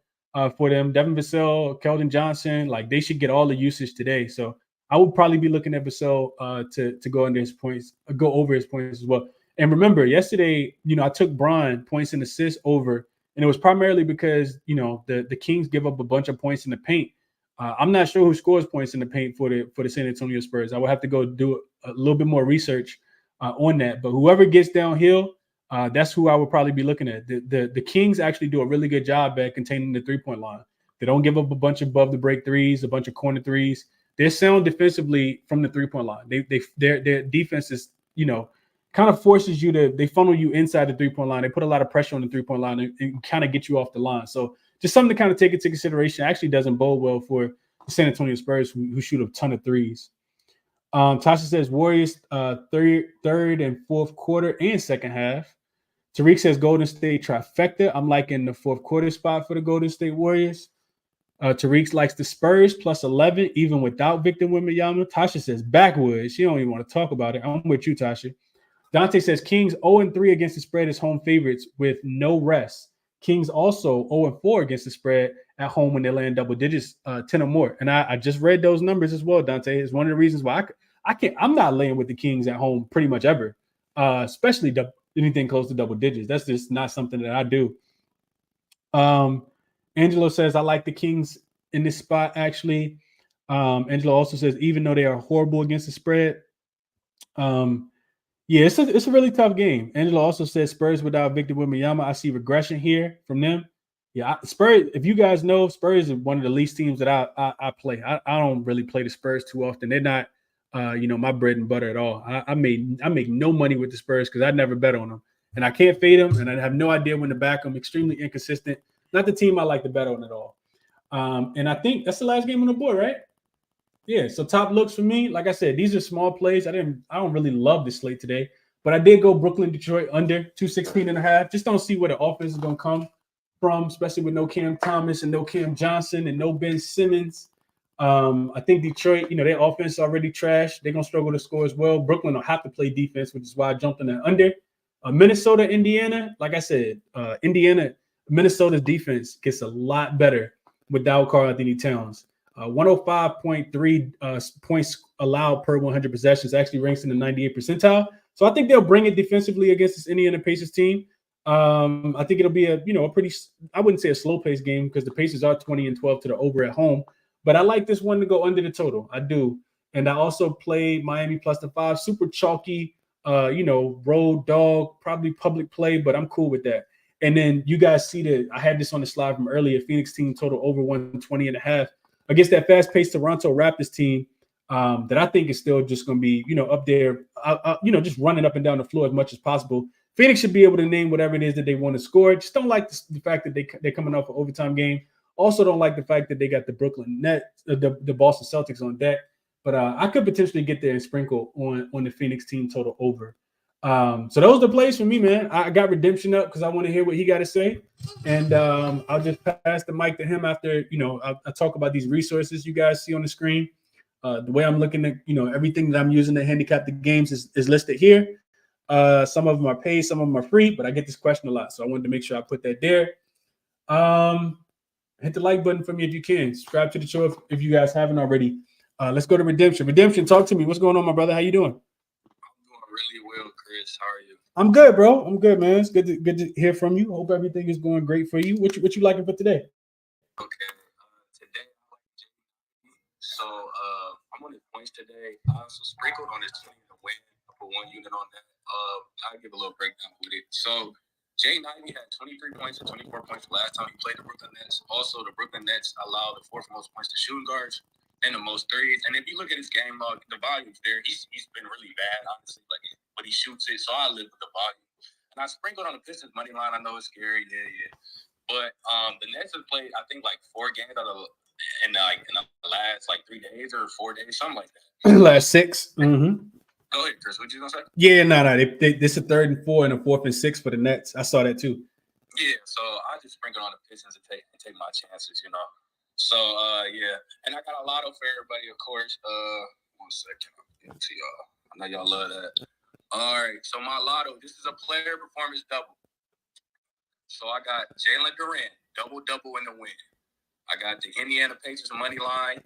for them. Devin Vassell, Keldon Johnson, like they should get all the usage today. So I would probably be looking at Vassell to go under his points, go over his points as well. And remember, yesterday, I took Bron points and assists over, and it was primarily because, the Kings give up a bunch of points in the paint. I'm not sure who scores points in the paint for the San Antonio Spurs. I would have to go do a little bit more research on that. But whoever gets downhill, that's who I would probably be looking at. The Kings actually do a really good job at containing the three-point line. They don't give up a bunch of above the break threes, a bunch of corner threes. They're sound defensively from the three-point line. Their defense is, kind of forces you they funnel you inside the three-point line. They put a lot of pressure on the three-point line and kind of get you off the line. So just something to kind of take into consideration. Actually doesn't bode well for the San Antonio Spurs who shoot a ton of threes. Tasha says Warriors third and fourth quarter and second half. Tariq says Golden State trifecta. I'm liking the fourth quarter spot for the Golden State Warriors. Tariq likes the Spurs plus 11 even without Victor Wembanyama. Tasha says backwoods. She don't even want to talk about it. I'm with you, Tasha. Dante says Kings 0-3 against the spread as home favorites with no rest. Kings also 0-4 against the spread at home when they land double digits, 10 or more. And I just read those numbers as well, Dante. It's one of the reasons why I'm not laying with the Kings at home pretty much ever, especially anything close to double digits. That's just not something that I do. Angelo says, I like the Kings in this spot, actually. Angelo also says, even though they are horrible against the spread, it's a really tough game. Angelo also says Spurs without Victor Wembanyama. I see regression here from them. Yeah, Spurs, if you guys know, Spurs is one of the least teams that I play. I don't really play the Spurs too often. They're not, my bread and butter at all. I make no money with the Spurs because I never bet on them. And I can't fade them, and I have no idea when to back them. Extremely inconsistent. Not the team I like to bet on at all. And I think that's the last game on the board, right? Yeah, so top looks for me. Like I said, these are small plays. I don't really love the slate today, but I did go Brooklyn, Detroit under 216.5. Just don't see where the offense is going to come from, especially with no Cam Thomas and no Cam Johnson and no Ben Simmons. I think Detroit, their offense is already trash. They're going to struggle to score as well. Brooklyn will have to play defense, which is why I jumped in the under. Minnesota, Indiana, like I said, Minnesota's defense gets a lot better without Karl-Anthony Towns. 105.3 points allowed per 100 possessions actually ranks in the 98th percentile. So I think they'll bring it defensively against this Indiana Pacers team. I think it'll be a pretty, I wouldn't say a slow pace game because the Pacers are 20-12 to the over at home. But I like this one to go under the total. I do. And I also play Miami plus the 5. Super chalky, road dog, probably public play, but I'm cool with that. And then you guys see that I had this on the slide from earlier. Phoenix team total over 120.5 against that fast-paced Toronto Raptors team that I think is still just going to be, up there, just running up and down the floor as much as possible. Phoenix should be able to name whatever it is that they want to score. Just don't like the fact that they're coming off an overtime game. Also don't like the fact that they got the Brooklyn Nets, the Boston Celtics on deck. But I could potentially get there and sprinkle on the Phoenix team total over. So those are the plays for me, man. I got redemption up because I want to hear what he got to say. And I'll just pass the mic to him after, I talk about these resources you guys see on the screen. The way I'm looking at, everything that I'm using to handicap the games is listed here. Some of them are paid, some of them are free, but I get this question a lot, so I wanted to make sure I put that there. Hit the like button for me if you can. Subscribe to the show if you guys haven't already. Let's go to Redemption. Redemption, talk to me. What's going on, my brother? How you doing? I'm doing really well, Chris. How are you? I'm good, bro. I'm good, man. It's good to hear from you. Hope everything is going great for you. What you liking for today? Okay. Today, I'm on his points today. I also sprinkled on his 20 to win. I put 1 unit on that. I'll give a little breakdown with it. So, Jay Knightley had 23 points and 24 points last time he played the Brooklyn Nets. Also, the Brooklyn Nets allowed the 4th most points to shooting guards and the most threes. And if you look at his game log, the volume's there. He's been really bad, honestly, but he shoots it. So I live with the volume. And I sprinkled on the Pistons money line. I know it's scary, yeah. But the Nets have played, I think, like 4 games in the last 3 days or 4 days, something like that. Last 6. Mm-hmm. Go ahead, Chris. What you gonna say? Yeah, no. This is a 3rd and 4 and a 4th and 6 for the Nets. I saw that too. Yeah, so I just sprinkled on the Pistons and take my chances, So yeah, and I got a lotto for everybody, of course. 1 second, I'll get to y'all. I know y'all love that. All right, so my lotto. This is a player performance double. So I got Jalen Durant double in the win. I got the Indiana Pacers money line.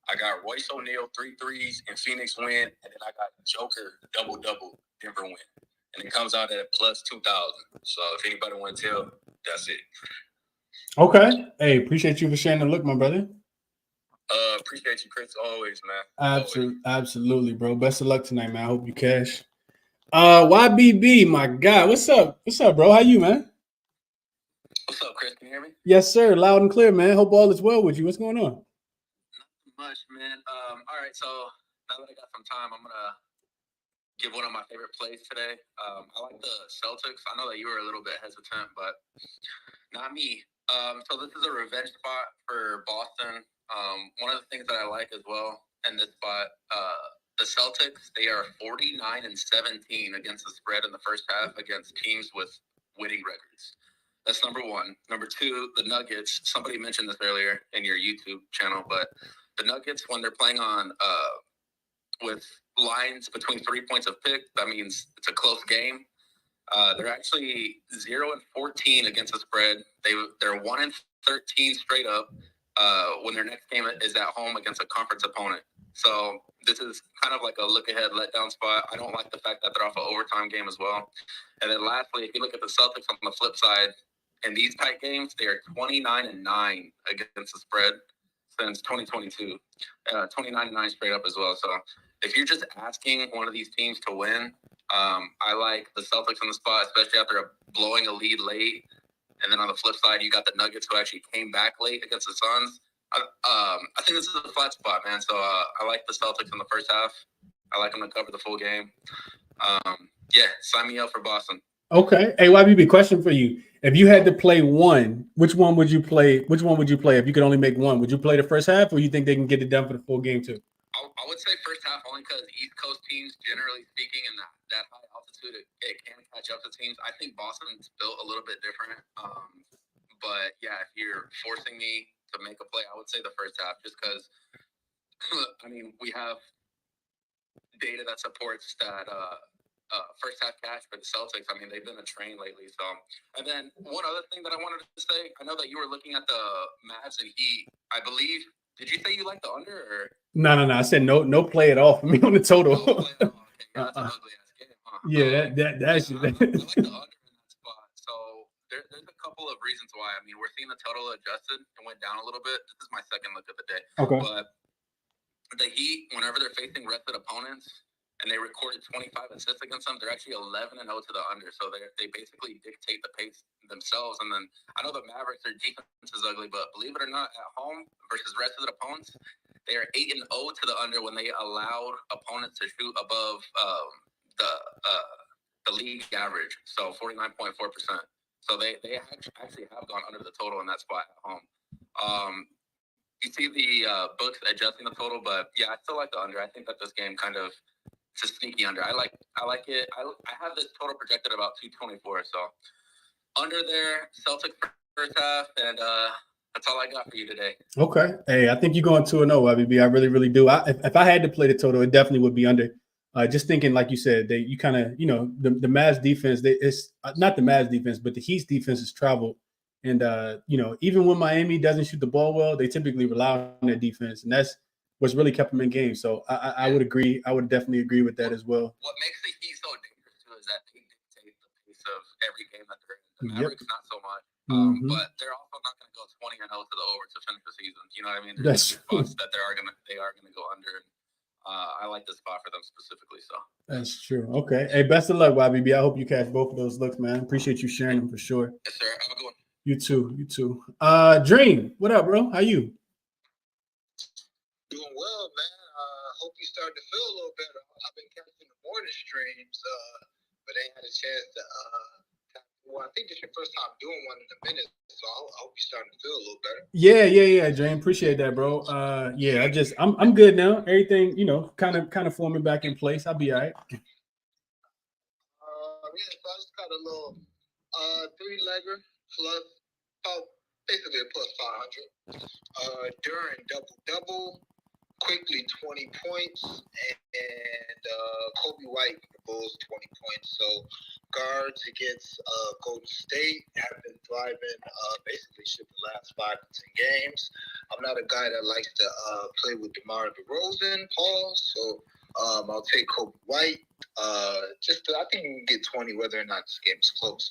I got Royce O'Neal 3 threes and Phoenix win, and then I got Joker double Denver win, and it comes out at plus 2,000. So if anybody want to tell, that's it. Okay. Hey, appreciate you for sharing the look, my brother. Appreciate you, Chris. Always, man. Absolutely, bro. Best of luck tonight, man. I hope you cash. YBB, my God, what's up, bro? How you, man? What's up, Chris? Can you hear me? Yes, sir. Loud and clear, man. Hope all is well with you. What's going on? Nothing much, man. All right, so now that I got some time, I'm gonna give one of my favorite plays today. I like the Celtics. I know that you were a little bit hesitant, but not me. So this is a revenge spot for Boston. One of the things that I like as well in this spot, the Celtics, they are 49-17 against the spread in the first half against teams with winning records. That's number 1. Number 2, the Nuggets. Somebody mentioned this earlier in your YouTube channel, but the Nuggets, when they're playing on with lines between 3 points of pick, that means it's a close game. They're actually 0-14 against the spread. They're 1-13 straight up when their next game is at home against a conference opponent. So this is kind of like a look-ahead letdown spot. I don't like the fact that they're off an overtime game as well. And then lastly, if you look at the Celtics on the flip side, in these tight games, they are 29-9 against the spread since 2022. 29-9 straight up as well. So if you're just asking one of these teams to win, I like the Celtics on the spot, especially after blowing a lead late. And then on the flip side, you got the Nuggets who actually came back late against the Suns. I think this is a flat spot, man. So I like the Celtics in the first half. I like them to cover the full game. Yeah, sign me up for Boston. Okay. Hey, YBB, question for you. If you had to play one, which one would you play? If you could only make one? Would you play the first half, or you think they can get it done for the full game too? I would say first half only because East Coast teams, generally speaking, in that high altitude, it can catch up to teams. I think Boston's built a little bit different. But yeah, if you're forcing me to make a play, I would say the first half, just because, I mean, we have data that supports that first half cash for the Celtics. I mean, they've been a train lately. So, and then one other thing that I wanted to say, I know that you were looking at the Mavs and Heat. I believe, did you say you like the under or? No. I said no play at all for me on the total. No play at all. Okay, yeah, that's an ugly ass game, huh? Yeah, that's I like the under in that spot. So there's a couple of reasons why. I mean, we're seeing the total adjusted and went down a little bit. This is my second look of the day. Okay. But the Heat, whenever they're facing rested opponents and they recorded 25 assists against them, they're actually 11-0 to the under. So they basically dictate the pace themselves. And then I know the Mavericks, their defense is ugly, but believe it or not, at home versus rested opponents, they are 8-0 to the under when they allowed opponents to shoot above the league average, so 49.4%. So they actually have gone under the total in that spot at home. You see the books adjusting the total, but yeah, I still like the under. I think that this game kind of, it's a sneaky under. I like it. I have this total projected about 224. So under there, Celtics first half, and That's all I got for you today. Okay. Hey, I think you're going 2-0, YBB. I really, really do. If I had to play the total, it definitely would be under. Just thinking, like you said, you kind of, the Mavs defense, it's not the Mavs defense, but the Heat's defense has traveled. And, even when Miami doesn't shoot the ball well, they typically rely on their defense. And that's what's really kept them in games. So I would agree. I would definitely agree with that as well. What makes the Heat so dangerous, too, is that they dictate the pace of every game that they're in. The Mavericks, not so much. But they're also not going to go 20-0 to the over to finish the season. You know what I mean? There's spots that they are going to go under. I like this spot for them specifically. So that's true. Okay. Hey, best of luck, YBB. I hope you catch both of those looks, man. Appreciate you sharing them for sure. Yes, sir. Have a good one. You too. You too. Dream, what up, bro? How you? Doing well, man. Hope you starting to feel a little better. I've been catching the morning streams, but ain't had a chance to. Well, I think this is your first time doing one in a minute, so I hope you're starting to feel a little better. Yeah, Dream. Appreciate that, bro. I'm good now. Everything, kind of forming back in place. I'll be all right. So I just got a little 3-legger fluff, basically a plus 500. During double, quickly 20 points, and Kobe White for the Bulls 20 points. So guards against Golden State have been thriving basically shit the last 5 to 10 games. I'm not a guy that likes to play with DeMar DeRozan, so I'll take Kobe White. I think you can get 20 whether or not this game is close.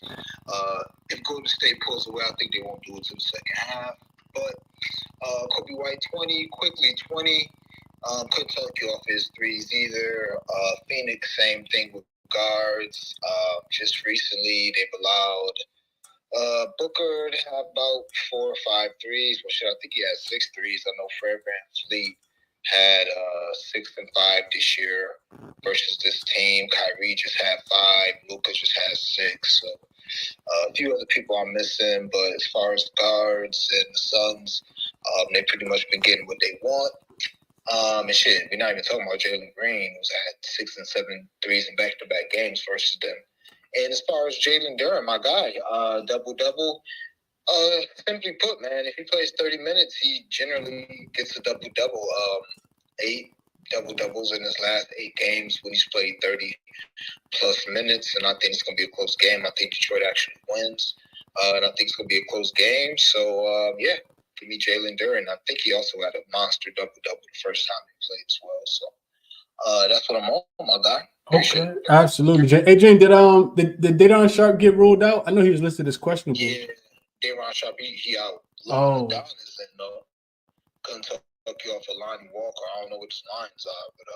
If Golden State pulls away, I think they won't do it to the second half. But Kobe White 20, quickly 20. Couldn't talk you off his threes either. Phoenix, same thing with guards. Just recently, they've allowed Booker to have about 4 or 5 threes. Well, shit, I think he has 6 threes. I know Fred VanVleet had 6 and 5 this year versus this team. Kyrie just had 5. Luka just had 6. So a few other people I'm missing, but as far as guards and the Suns, they pretty much been getting what they want. And shit, we're not even talking about Jalen Green, who's had 6 and 7 threes in back-to-back games versus them. And as far as Jalen Duren, my guy, double-double. Simply put, man, if he plays 30 minutes, he generally gets a double-double. 8 double-doubles in his last 8 games when he's played 30-plus minutes, and I think it's going to be a close game. I think Detroit actually wins, and I think it's going to be a close game. So, give me Jalen Duren. I think he also had a monster double-double the first time he played as well. So that's what I'm on, my guy. Okay, absolutely. Hey, Jane, did Daron Sharp get ruled out? I know he was listed as questionable. Yeah, Daron Sharp, he out. Adonis and couldn't talk you off of Lonnie Walker. I don't know what his lines are, but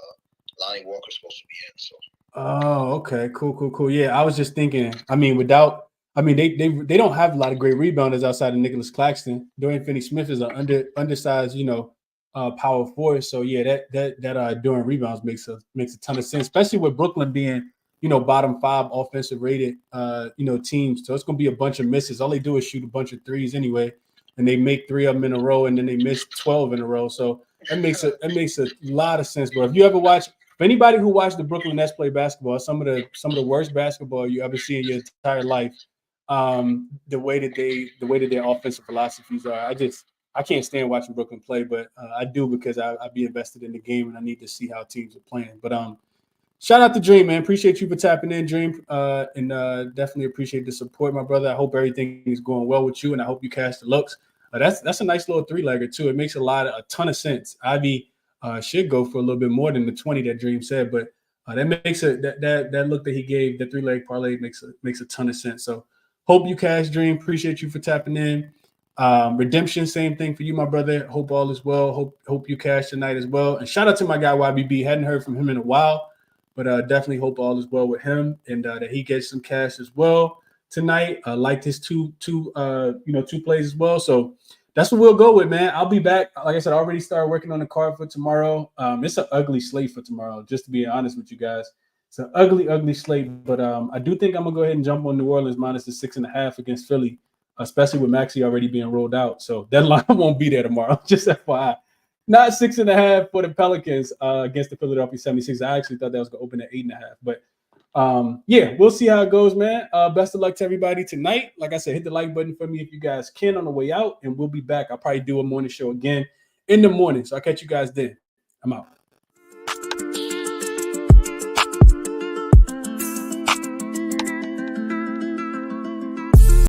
Lonnie Walker's supposed to be in. So. Oh, okay, cool. Yeah, I was just thinking. I mean, they don't have a lot of great rebounders outside of Nicholas Claxton. Dorian Finney-Smith is an undersized, power forward. So yeah, that Dorian rebounds makes a ton of sense, especially with Brooklyn being, bottom 5 offensive rated, teams. So it's going to be a bunch of misses. All they do is shoot a bunch of threes anyway, and they make 3 of them in a row, and then they miss 12 in a row. So that makes a lot of sense. But if you ever watch, for anybody who watched the Brooklyn Nets play basketball, some of the worst basketball you ever see in your entire life. The way that their offensive philosophies are, I can't stand watching Brooklyn play, but I do because I be invested in the game and I need to see how teams are playing. But shout out to Dream, man. Appreciate you for tapping in, Dream, and definitely appreciate the support, my brother. I hope everything is going well with you, and I hope you catch the looks. That's a nice little 3-legger too. It makes a ton of sense. Ivy should go for a little bit more than the 20 that Dream said, but that makes that look that he gave, the 3-leg parlay makes a ton of sense. So hope you cash, Dream. Appreciate you for tapping in. Redemption, same thing for you, my brother. Hope all is well. Hope you cash tonight as well. And shout out to my guy YBB. Hadn't heard from him in a while, but definitely hope all is well with him and that he gets some cash as well tonight. Liked his two plays as well. So that's what we'll go with, man. I'll be back. Like I said, I already started working on the card for tomorrow. It's an ugly slate for tomorrow, just to be honest with you guys. It's an ugly slate, but I do think I'm gonna go ahead and jump on New Orleans minus the 6.5 against Philly, especially with Maxey already being rolled out. So that line won't be there tomorrow. Just FYI, not 6.5 for the Pelicans against the Philadelphia 76ers. I actually thought that was gonna open at 8.5, but Yeah, we'll see how it goes, man. Best of luck to everybody tonight. Like I said, hit the like button for me if you guys can on the way out, and we'll be back. I'll probably do a morning show again in the morning. So I'll catch you guys then. I'm out.